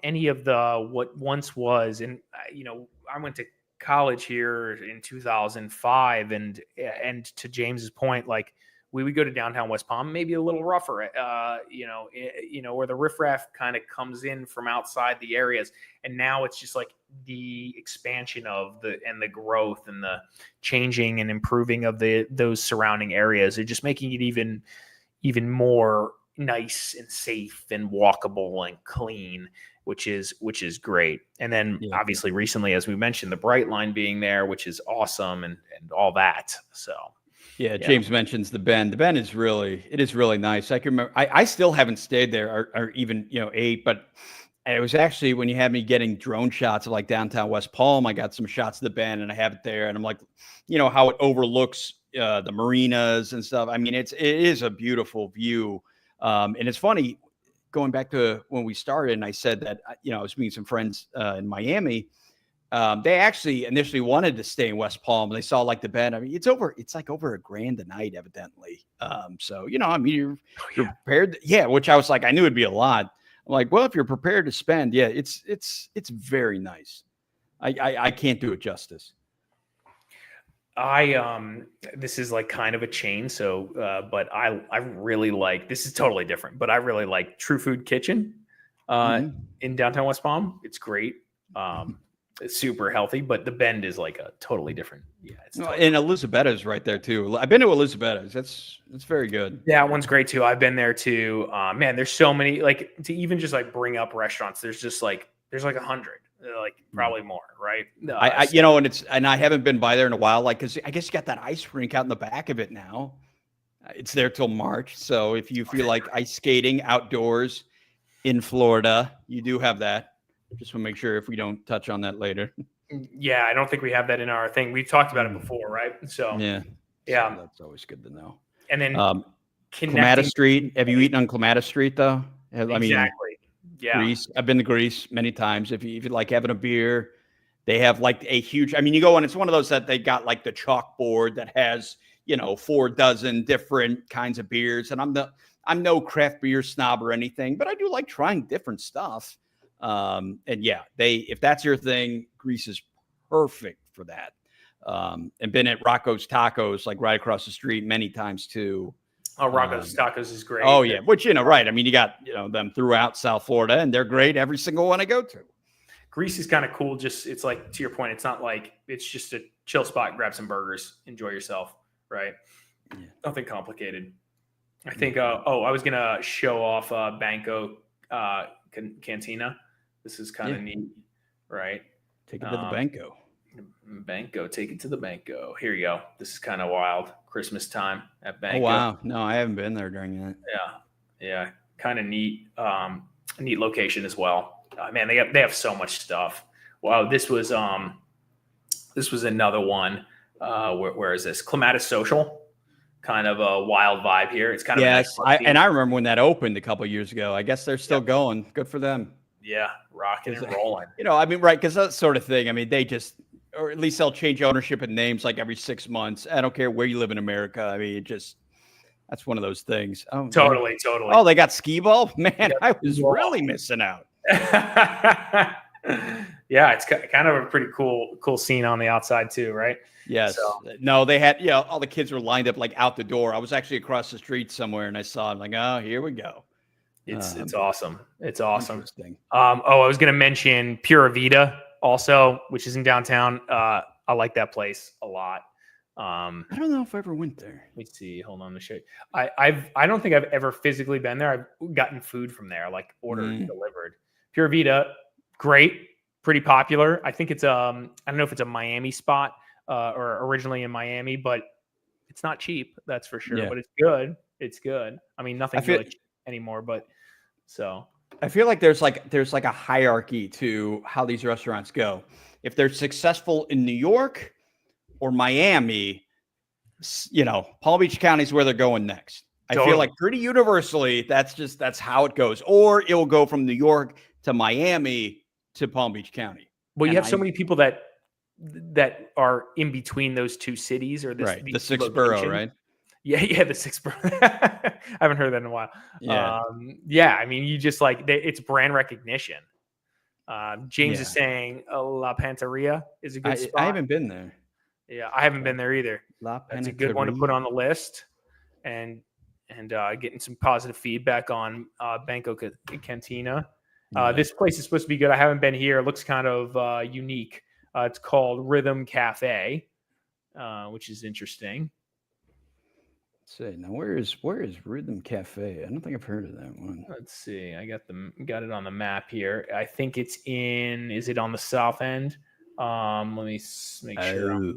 Any of what once was, and I went to college here in 2005, and to James's point, like, we would go to downtown West Palm, maybe a little rougher, where the riffraff kind of comes in from outside the areas. And now it's just like the expansion of the growth and the changing and improving of those surrounding areas are just making it even more nice and safe and walkable and clean, which is great. And then obviously recently, as we mentioned, the Bright Line being there, which is awesome, and all that. So James mentions the Bend. The Bend is really nice. I can remember I still haven't stayed there or even ate, but it was actually when you had me getting drone shots of like downtown West Palm. I got some shots of the Bend and I have it there, and I'm like, how it overlooks the marinas and stuff. I mean, it is a beautiful view. And it's funny, going back to when we started, and I said that, I was meeting some friends in Miami. They actually initially wanted to stay in West Palm. They saw like the Bend. I mean, it's like over $1,000 a night, evidently. So, I mean, you're prepared. Yeah. Which I was like, I knew it'd be a lot. I'm like, well, if you're prepared to spend, it's very nice. I can't do it justice. This is like kind of a chain. So, but I really like, this is totally different, but I really like True Food Kitchen, in downtown West Palm. It's great. It's super healthy, but the Bend is like a totally different. Yeah. And Elisabetta's right there too. I've been to Elisabetta's. That's very good. Yeah, that one's great too. I've been there too. Man, there's so many, like, to even just like bring up restaurants. There's like 100. Like probably more, right? And I haven't been by there in a while, like, because I guess you got that ice rink out in the back of it now. It's there till March, so if you feel like ice skating outdoors in Florida, you do have that. Just want to make sure if we don't touch on that later. Yeah, I don't think we have that in our thing. We've talked about it before, right? So yeah, so that's always good to know. And then Clematis Street. Have you eaten on Clematis Street though? Exactly. Yeah, Greece. I've been to Greece many times. If you like having a beer, they have like a huge. I mean, you go and it's one of those that they got like the chalkboard that has 4 dozen different kinds of beers. And I'm no craft beer snob or anything, but I do like trying different stuff. And if that's your thing, Greece is perfect for that. And been at Rocco's Tacos, like right across the street many times too. Oh, Rocco's Tacos is great. Oh yeah. Which, right. I mean, you got, them throughout South Florida, and they're great every single one I go to. Greece is kind of cool. Just, it's like, to your point, it's not like, it's just a chill spot, grab some burgers, enjoy yourself. Right. Yeah. Nothing complicated. I think, I was going to show off Banco Cantina. This is kind of neat, right? Take it to the Banco. Banco, take it to the Banco. Here you go. This is kind of wild. Christmas time at Banco. Oh, wow. No, I haven't been there during that. Yeah. Kind of neat, neat location as well. Man, they have so much stuff. Wow. This was another one. Where is this? Clematis Social. Kind of a wild vibe here. It's kind of nice. I remember when that opened a couple of years ago. I guess they're still going. Good for them. Yeah, rocking and rolling. I mean, right, because that sort of thing. I mean, they just, or at least they'll change ownership and names like every 6 months. I don't care where you live in America. I mean, that's one of those things. Oh, totally. Man. Oh, they got skee ball? Man, I was really missing out. Yeah, it's kind of a pretty cool scene on the outside too, right? Yes. So. No, they had, all the kids were lined up like out the door. I was actually across the street somewhere and I saw them like, oh, here we go. It's awesome. It's awesome. I was going to mention Pura Vida also, which is in downtown. I like that place a lot. I don't know if I ever went there. Let me see. Hold on to show you. I don't think I've ever physically been there. I've gotten food from there, like ordered delivered. Pura Vida, great, pretty popular. I think it's I don't know if it's a Miami spot or originally in Miami, but it's not cheap, that's for sure. Yeah. But it's good. It's good. I mean, nothing's really cheap anymore, but so I feel like there's like a hierarchy to how these restaurants go. If they're successful in New York or Miami, Palm Beach County is where they're going next. Totally. I feel like pretty universally, that's how it goes. Or it will go from New York to Miami to Palm Beach Couny. Well, you have so many people that are in between those two cities, or the 6th borough, right? Yeah, the 6th borough. I haven't heard that in a while. Yeah. I mean, you just it's brand recognition. James is saying La Panteria is a good spot. I haven't been there. Yeah, I haven't been there either. That's a good one to put on the list. and getting some positive feedback on Banco Cantina. This place is supposed to be good. I haven't been here. It looks kind of unique. It's called Rhythm Cafe, which is interesting. Let's see. Now, where is Rhythm Cafe? I don't think I've heard of that one. Let's see. I got it on the map here. I think it's is it on the south end? Let me make sure.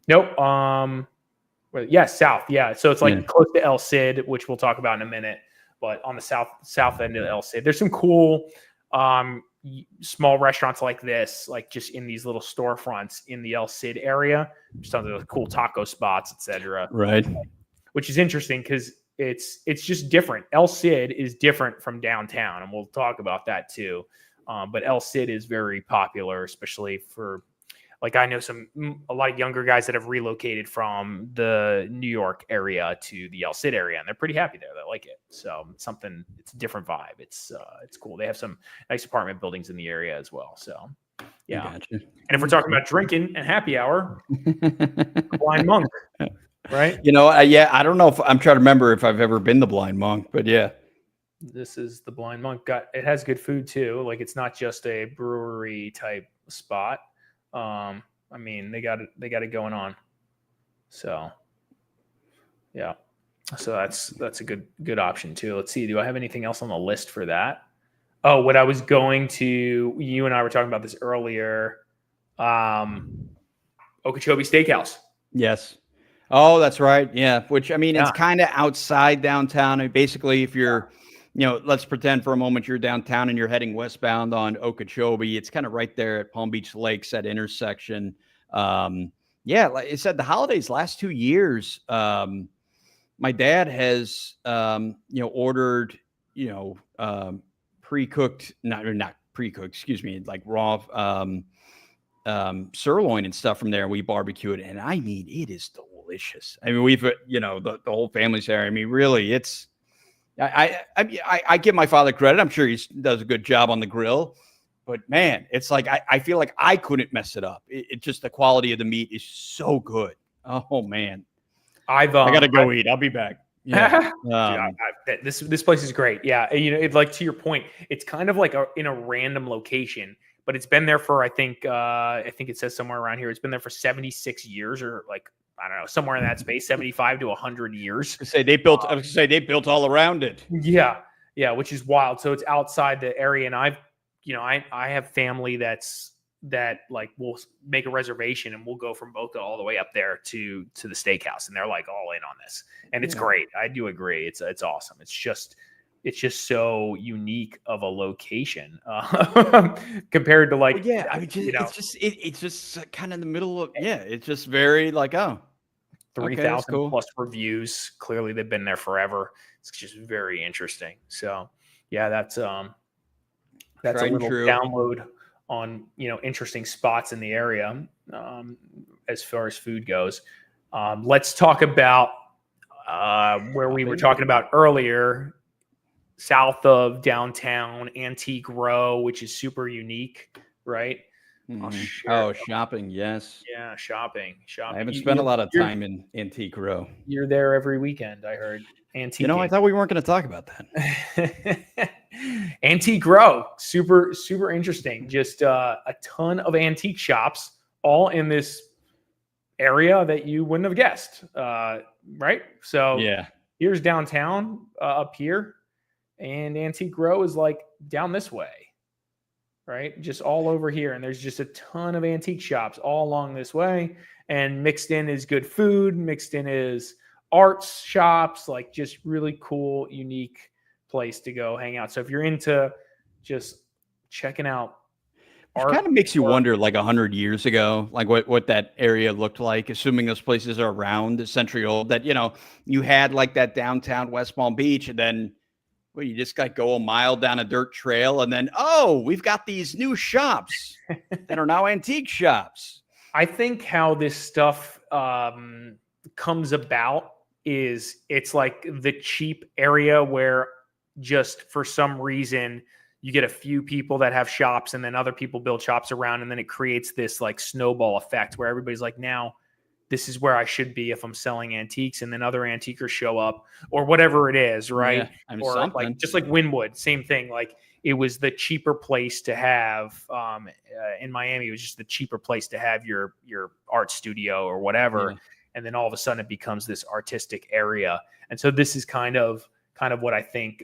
Nope. Yeah, south. Yeah. So it's like close to El Cid, which we'll talk about in a minute, but on the south end of El Cid. There's some cool small restaurants like this, like just in these little storefronts in the El Cid area, just on the cool taco spots, etc. Right. Which is interesting because it's just different. El Cid is different from downtown, and we'll talk about that too. But El Cid is very popular, especially for, like, I know a lot of younger guys that have relocated from the New York area to the El Cid area, and they're pretty happy there. They like it. So it's a different vibe. It's cool. They have some nice apartment buildings in the area as well. So yeah. Gotcha. And if we're talking about drinking and happy hour, Blind Monk, right? I don't know if I'm trying to remember if I've ever been the Blind Monk, but yeah. This is the Blind Monk. It has good food too. Like, it's not just a brewery type spot. I mean, they got it going on. So yeah. So that's a good option too. Let's see. Do I have anything else on the list for that? Oh, what I was going to, you and I were talking about this earlier. Okeechobee Steakhouse. Yes. Oh, that's right. Yeah. Which, I mean, it's kind of outside downtown. I mean, basically, if you're, let's pretend for a moment you're downtown and you're heading westbound on Okeechobee. It's kind of right there at Palm Beach Lakes, that intersection. Like I said, the holidays last 2 years, my dad has, ordered, pre-cooked, not pre-cooked, excuse me, like raw sirloin and stuff from there. We barbecue it, and I mean, it is delicious. I mean, we've, the whole family's there. I mean, really, it's, I give my father credit. I'm sure he does a good job on the grill, but man, it's like, I feel like I couldn't mess it up. It just, the quality of the meat is so good. Oh man. I got to go eat. I'll be back. Yeah. Dude, this place is great. Yeah. It's like, to your point, it's kind of like in a random location, but it's been there for, I think it says somewhere around here, it's been there for 76 years, or like, I don't know, somewhere in that space, 75 to 100 years. They built all around it. Yeah. Yeah. Which is wild. So it's outside the area. And I have family that like will make a reservation and we'll go from Boca all the way up there to the steakhouse. And they're like all in on this, and it's great. I do agree. It's awesome. It's just so unique of a location compared to like, it's just kind of in the middle of, it's just very like, 3,000 plus reviews. Clearly they've been there forever. It's just very interesting. So yeah, that's a little download on, interesting spots in the area. As far as food goes, let's talk about where we were talking about earlier, south of downtown, Antique Row, which is super unique, right? Mm-hmm. Shopping. Yes. Yeah. Shopping. I haven't spent a lot of time in Antique Row. You're there every weekend, I heard. Antique. I thought we weren't going to talk about that. Antique Row, super, super interesting. Just a ton of antique shops, all in this area that you wouldn't have guessed, right? So here's downtown up here, and Antique Row is like down this way, right? Just all over here, and there's just a ton of antique shops all along this way, and mixed in is good food, mixed in is arts shops, like just really cool, unique place to go hang out. So if you're into just checking out art, it kind of makes you wonder, like 100 years ago, like what that area looked like, assuming those places are around a century old, that, you had like that downtown West Palm Beach, and then you just go a mile down a dirt trail, and then, we've got these new shops that are now antique shops. I think how this stuff comes about is it's like the cheap area where just for some reason you get a few people that have shops, and then other people build shops around, and then it creates this like snowball effect where everybody's like, now this is where I should be if I'm selling antiques, and then other antiquers show up or whatever it is, right? Or something. like just like Wynwood, same thing. Like it was the cheaper place to have in Miami. It was just the cheaper place to have your art studio or whatever. Yeah. And then all of a sudden it becomes this artistic area. And so this is kind of what I think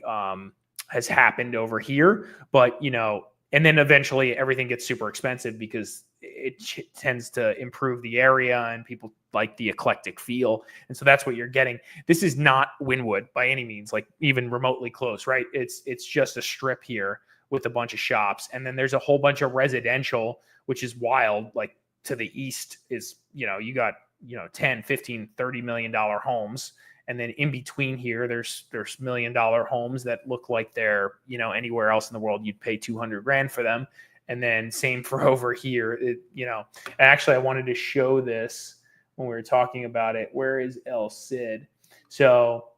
has happened over here. But, you know, and then eventually everything gets super expensive because it tends to improve the area and people like the eclectic feel. And so that's what you're getting. This is not Wynwood by any means, like even remotely close, right? It's just a strip here with a bunch of shops. And then there's a whole bunch of residential, which is wild. Like to the east is, you know, you got, you know, 10, 15, $30 million homes. And then in between here, there's $1 million homes that look like they're, you know, anywhere else in the world, you'd pay $200,000 for them. And then same for over here, you know, actually I wanted to show this when we were talking about it. Where is El Cid? So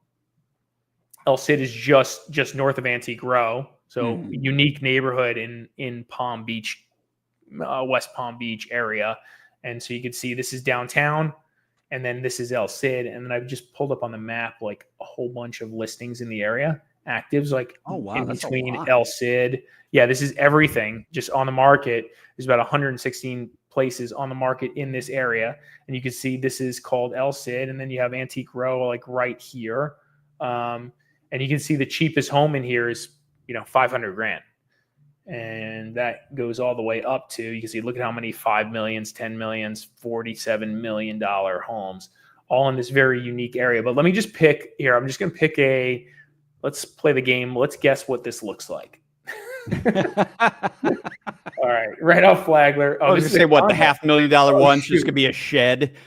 El Cid is just north of Antique Row. So unique neighborhood in Palm Beach, West Palm Beach area. And so you can see this is downtown. And then this is El Cid. And then I've just pulled up on the map, like a whole bunch of listings in the area, actives, like in between El Cid. Yeah, this is everything just on the market. There's about 116 places on the market in this area. And you can see this is called El Cid. And then you have Antique Row, like right here. And you can see the cheapest home in here is, you know, $500,000. And that goes all the way up to, you can see, look at how many 5 millions, 10 millions, $47 million homes, all in this very unique area. But let me just pick here. I'm just going to pick let's play the game. Let's guess what this looks like. All right. Right off Flagler. I was going to say, what, the $500,000 one's just going to be a shed?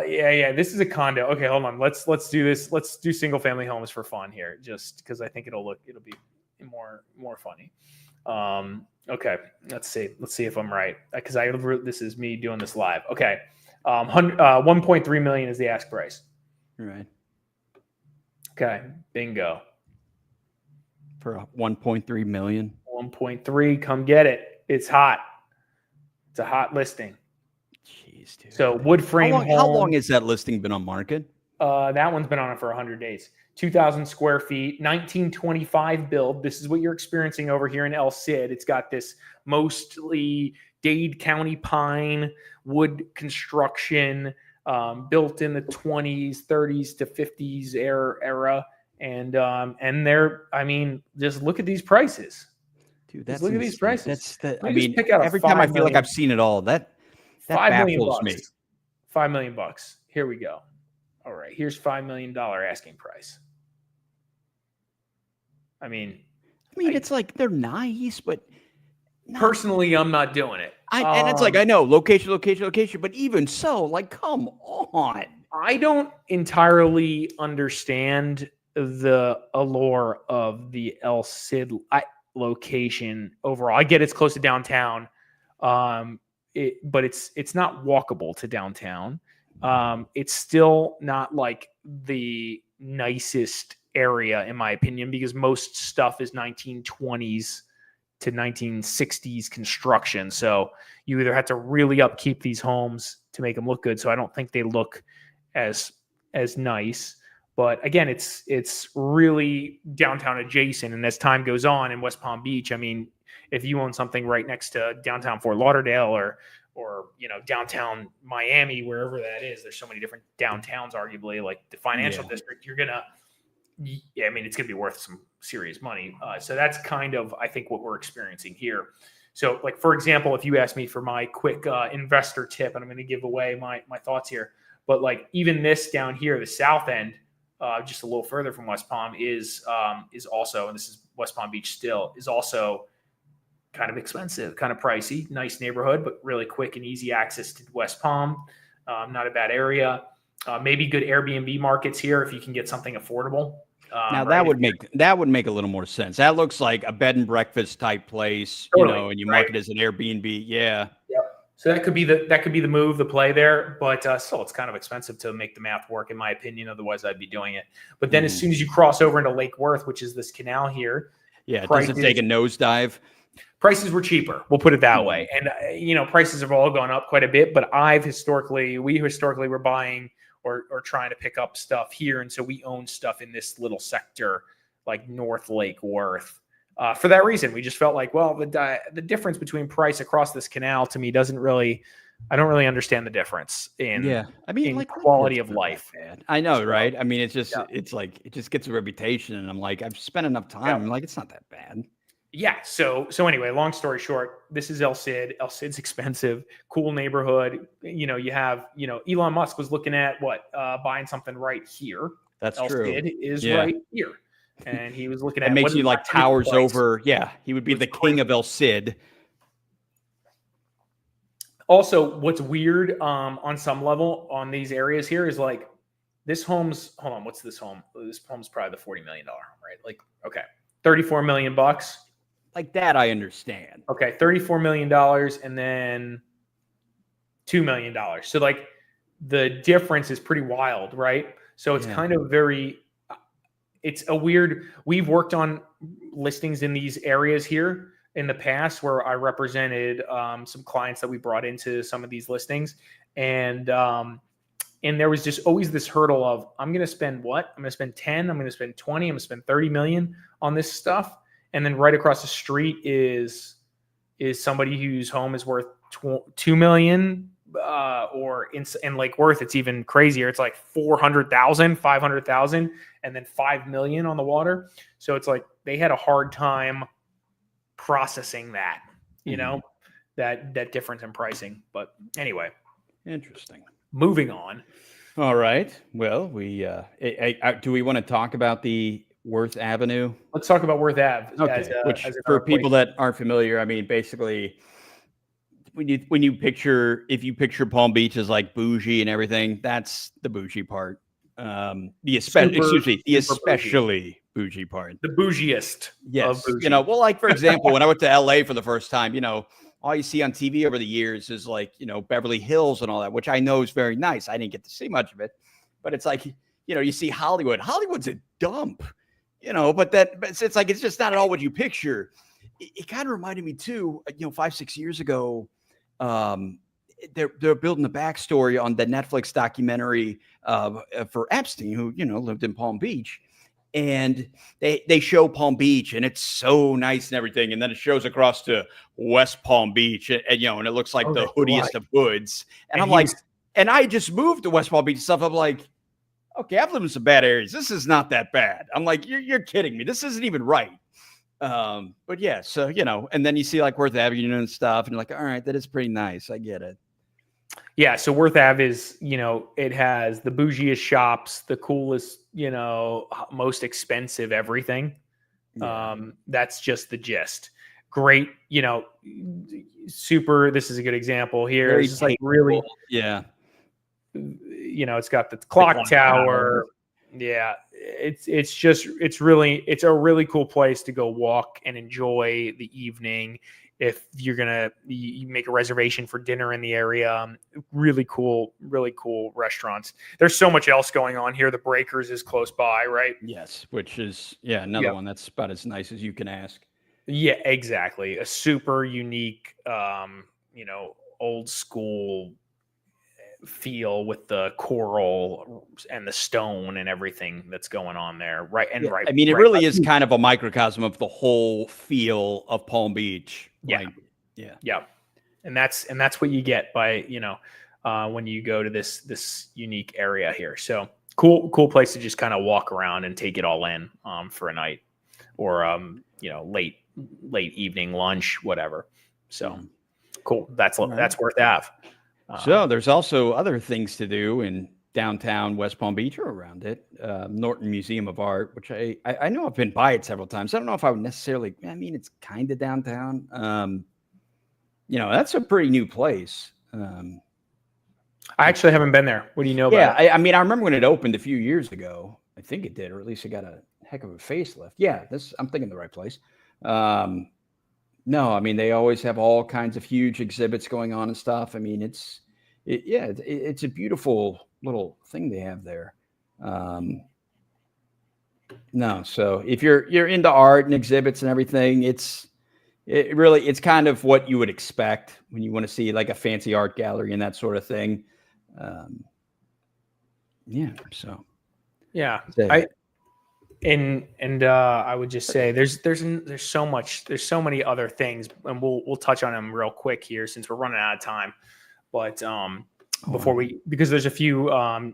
Yeah. This is a condo. Okay, hold on. Let's do this. Let's do single family homes for fun here, just because I think it'll be more funny. Okay, let's see if I'm right, because this is me doing this live. Okay. 1.3 million is the ask price. Right. Okay. Bingo. For 1.3 million. 1.3. Come get it. It's hot. It's a hot listing. Jeez, dude. So wood frame. How long has that listing been on market? That one's been on it for 100 days. 2,000 square feet, 1925 build. This is what you're experiencing over here in El Cid. It's got this mostly Dade County pine wood construction, built in the 20s, 30s to 50s era. And they're, I mean, just look at these prices. Dude, look at these prices. Every time I feel like I've seen it all, that baffles me. $5 million. Here we go. All right, here's $5 million asking price. I mean, it's like they're nice, but personally, I'm not doing it. And it's like, I know location, but even so, like, come on. I don't entirely understand the allure of the El Cid location overall. I get it's close to downtown, but it's not walkable to downtown. It's still not like the nicest area, in my opinion, because most stuff is 1920s to 1960s construction. So you either have to really upkeep these homes to make them look good. So I don't think they look as nice. But again, it's really downtown adjacent. And as time goes on in West Palm Beach, I mean, if you own something right next to downtown Fort Lauderdale or you know, downtown Miami, wherever that is, there's so many different downtowns, arguably, like the financial district, it's going to be worth some serious money. So that's kind of, I think, what we're experiencing here. So, like, for example, if you ask me for my quick investor tip, and I'm going to give away my thoughts here, but like even this down here, the south end, just a little further from West Palm is also, and this is West Palm Beach still, is also kind of expensive, kind of pricey. Nice neighborhood, but really quick and easy access to West Palm. Not a bad area. Maybe good Airbnb markets here if you can get something affordable. Now that would make a little more sense. That looks like a bed and breakfast type place, totally, you know, and you market it as an Airbnb. Yeah. Yep. So that could be the move, the play there, but still, it's kind of expensive to make the math work, in my opinion. Otherwise, I'd be doing it. But then, as soon as you cross over into Lake Worth, which is this canal here, does it take a nosedive? Prices were cheaper. We'll put it that way. And, prices have all gone up quite a bit, but we historically were buying or trying to pick up stuff here. And so we own stuff in this little sector, like North Lake Worth. For that reason, we just felt like, well, the difference between price across this canal to me I don't really understand the difference in quality of life. I know, right? I mean, it's just it's like it just gets a reputation, and I'm like, I've spent enough time. I'm like, it's not that bad. Yeah. So anyway, long story short, this is El Cid. El Cid's expensive, cool neighborhood. You have Elon Musk was looking at buying something right here. That's El true. Cid is right here, and he was looking at it makes you like towers over. Yeah, he would be the king of El Cid. Also, what's weird on some level on these areas here is like this home's, hold on, what's this home? This home's probably the $40 million home, right? Like, okay, $34 million. Like that, I understand. Okay, $34 million and then $2 million. So like the difference is pretty wild, right? So it's kind of it's a weird, we've worked on listings in these areas here in the past where I represented some clients that we brought into some of these listings. And there was just always this hurdle of, I'm going to spend what? I'm going to spend 10, I'm going to spend 20, I'm going to spend 30 million on this stuff. And then right across the street is somebody whose home is worth 2 million, or in Lake Worth, it's even crazier. It's like 400,000, 500,000, and then 5 million on the water. So it's like they had a hard time processing that, that difference in pricing. But anyway, interesting. Moving on. All right. Well, we do we want to talk about the Worth Avenue? Let's talk about Worth Ave. Okay. Which for people that aren't familiar, I mean, basically, when you picture Palm Beach as like bougie and everything, that's the bougie part. The especially bougie part. The bougiest. Yes. Of bougie. Well, like for example, when I went to LA for the first time, all you see on TV over the years is like, Beverly Hills and all that, which I know is very nice. I didn't get to see much of it, but it's like, you see Hollywood. Hollywood's a dump, but it's like, it's just not at all what you picture. It kind of reminded me too, 5-6 years ago, they're building the backstory on the Netflix documentary for Epstein, who, lived in Palm Beach. And they show Palm Beach and it's so nice and everything. And then it shows across to West Palm Beach and it looks like the hoodiest of hoods. And I'm like, and I just moved to West Palm Beach and stuff. I'm like, okay, I've lived in some bad areas. This is not that bad. I'm like, you're kidding me. This isn't even right. But yeah, so, and then you see like Worth Avenue and stuff and you're like, all right, that is pretty nice. I get it. Yeah, so Worth Ave is, it has the bougiest shops, the coolest, most expensive everything. Yeah. That's just the gist. Great, super. This is a good example here. Very it's just like really, yeah. It's got the clock tower. Yeah, it's a really cool place to go walk and enjoy the evening. If you're you make a reservation for dinner in the area, really cool restaurants. There's so much else going on here. The Breakers is close by, right? Yes, which is another one that's about as nice as you can ask. Yeah, exactly. A super unique, old school feel with the coral and the stone and everything that's going on there, right? And right. I mean, it really is kind of a microcosm of the whole feel of Palm Beach. Yeah. Yeah. And that's what you get by, when you go to this unique area here. So cool place to just kind of walk around and take it all in for a night or, late evening lunch, whatever. So cool. That's Worth Ave. So there's also other things to do in downtown West Palm Beach or around it. Norton Museum of Art, which I know I've been by it several times. I don't know if I would necessarily, it's kind of downtown. That's a pretty new place. I actually haven't been there. What do you know about it? I remember when it opened a few years ago. I think it did, or at least it got a heck of a facelift. Yeah, I'm thinking the right place. No, they always have all kinds of huge exhibits going on and stuff. It's a beautiful little thing they have there. No, so if you're into art and exhibits and everything, it's it's kind of what you would expect when you want to see like a fancy art gallery and that sort of thing. So yeah, I would just say there's so many other things, and we'll touch on them real quick here since we're running out of time. But because there's a few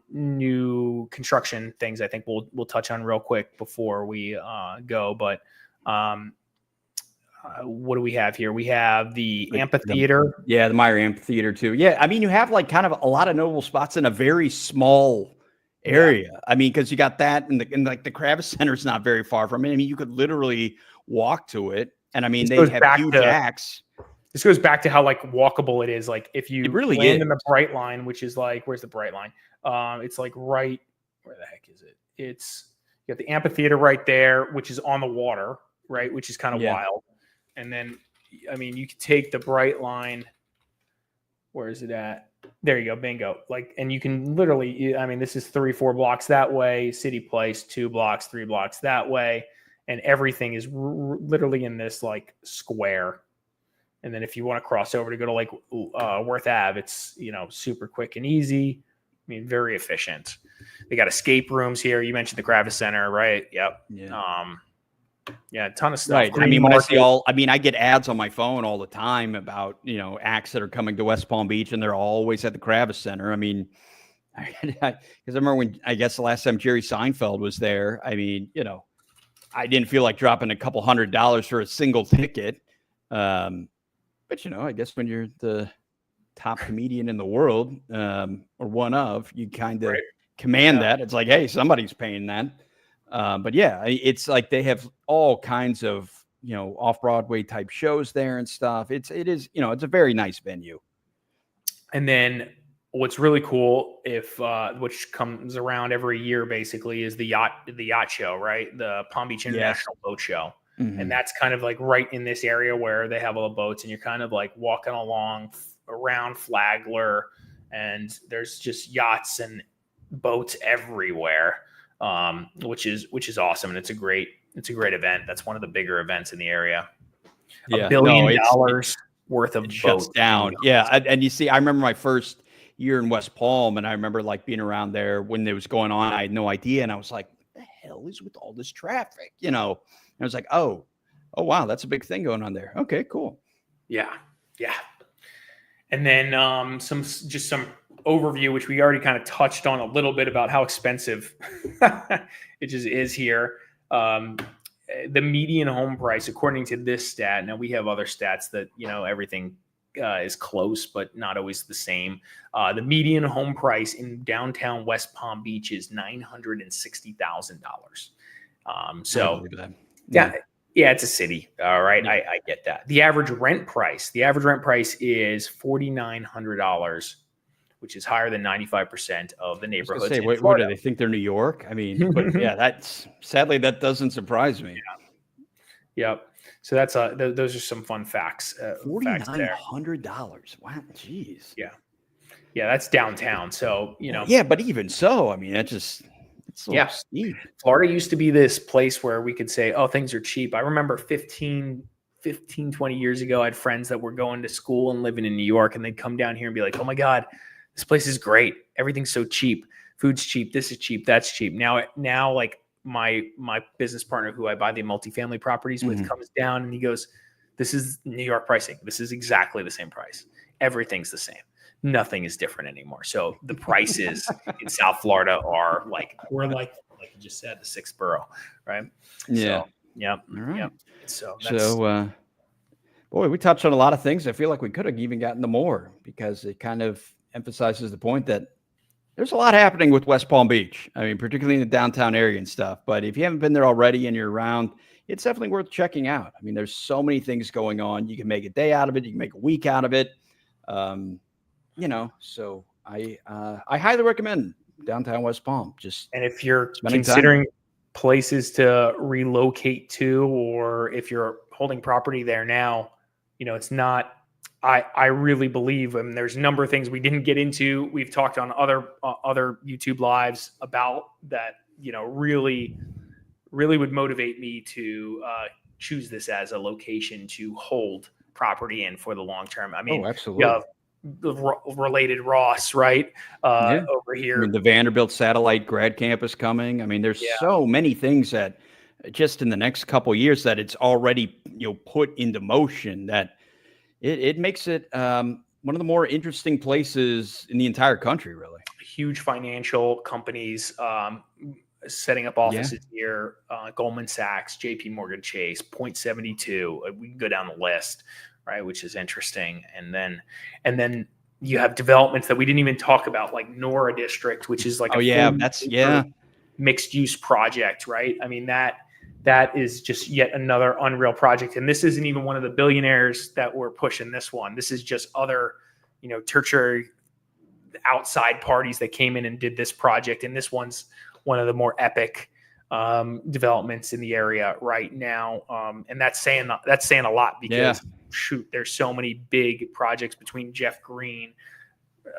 new construction things I think we'll touch on real quick before we go. But what do we have here? We have the amphitheater. The Meyer Amphitheater too. Yeah, I mean, you have like kind of a lot of notable spots in a very small area. Yeah. I mean, because you got that, and like the Kravis Center is not very far from it. I mean, you could literally walk to it, and I mean, they have huge acts. This goes back to how like walkable it is. Like if you really land in the Bright Line, which is like, where's the Bright Line? It's like right where the heck is it? It's you got the amphitheater right there, which is on the water, right? Which is kind of wild. And then, I mean, you could take the Bright Line. Where is it at? There you go, bingo. Like, and you can literally, I mean, this is 3-4 blocks that way, City Place, 2 blocks, 3 blocks that way, and everything is literally in this like square. And then if you want to cross over to go to like Worth Ave, it's super quick and easy. I mean, very efficient. They got escape rooms here. You mentioned the Kravis Center, right? Yep. Yeah. A ton of stuff. Right. I mean, I get ads on my phone all the time about, acts that are coming to West Palm Beach, and they're always at the Kravis Center. I mean, because I remember when, I guess the last time Jerry Seinfeld was there, I mean, I didn't feel like dropping a couple $100 for a single ticket. But, I guess when you're the top comedian in the world, or one of, you kind of command that. It's like, hey, somebody's paying that. But yeah, it's like they have all kinds of, off-Broadway type shows there and stuff. It is, it's a very nice venue. And then what's really cool, which comes around every year basically, is the yacht show, right? The Palm Beach International Boat Show. Mm-hmm. And that's kind of like right in this area where they have all the boats, and you're kind of like walking along around Flagler, and there's just yachts and boats everywhere. Which is awesome, and it's a great event. That's one of the bigger events in the area. $1 billion worth of boats down. Yeah, and you see, I remember my first year in West Palm, and I remember like being around there when it was going on. I had no idea, and I was like, "What the hell is with all this traffic?" And I was like, "Oh, wow, that's a big thing going on there." Okay, cool. Yeah. And then some overview, which we already kind of touched on a little bit about how expensive it just is here. The median home price, according to this stat, now we have other stats that, everything is close, but not always the same. The median home price in downtown West Palm Beach is $960,000. Yeah, it's a city. All right. Yeah. I get that. The average rent price is $4,900. Which is higher than 95% of the neighborhoods. What do they think they're New York? I mean, but yeah, sadly that doesn't surprise me. Yeah. Yep. So that's those are some fun facts. $4,900. Wow, jeez. Yeah, that's downtown. So Yeah, but even so, I mean, it's so steep. Florida used to be this place where we could say, oh, things are cheap. I remember 15, 20 years ago, I had friends that were going to school and living in New York, and they'd come down here and be like, oh my God, this place is great. Everything's so cheap. Food's cheap. This is cheap. That's cheap. Now, like my business partner who I buy the multifamily properties with comes down and he goes, this is New York pricing. This is exactly the same price. Everything's the same. Nothing is different anymore. So the prices in South Florida are like you just said, the sixth borough, right? Yeah. So, yeah. All right. Yep. So boy, we touched on a lot of things. I feel like we could have even gotten to more, because it kind of emphasizes the point that there's a lot happening with West Palm Beach. I mean, particularly in the downtown area and stuff. But if you haven't been there already and you're around, it's definitely worth checking out. I mean, there's so many things going on. You can make a day out of it. You can make a week out of it. So I highly recommend downtown West Palm. And if you're considering places to relocate to, or if you're holding property there now, it's not, I really believe, and there's a number of things we didn't get into. We've talked on other YouTube lives about that, really would motivate me to choose this as a location to hold property in for the long term. I mean, absolutely. You have the related Ross, right? Over here. I mean, the Vanderbilt satellite grad campus coming. I mean, there's so many things that just in the next couple of years that it's already, put into motion that it makes it one of the more interesting places in the entire country, really. Huge financial companies setting up offices here, Goldman Sachs, JP Morgan Chase, Point72. We can go down the list, right? Which is interesting. And then you have developments that we didn't even talk about, like Nora District, which is like mixed use project, right? I mean, that is just yet another unreal project. And this isn't even one of the billionaires that were pushing this one. This is just other, tertiary outside parties that came in and did this project. And this one's one of the more epic developments in the area right now. And that's saying a lot because shoot, there's so many big projects between Jeff Green,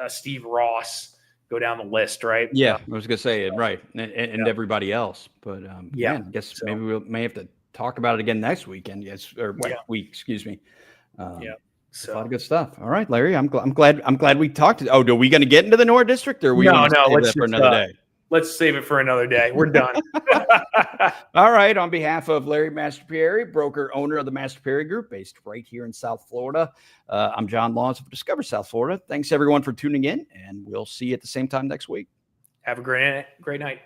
Steve Ross, go down the list, right? Yeah, I was gonna say it, right, and everybody else. But I guess maybe we may have to talk about it again next weekend. Week, excuse me. So a lot of good stuff. All right, Larry, I'm glad we talked. Are we going to get into the Nora District, or are we going to save that for another day? Let's save it for another day. We're done. All right. On behalf of Larry Mastropieri, broker owner of the Mastropieri Group, based right here in South Florida, I'm John Laws of Discover South Florida. Thanks everyone for tuning in, and we'll see you at the same time next week. Have a great night.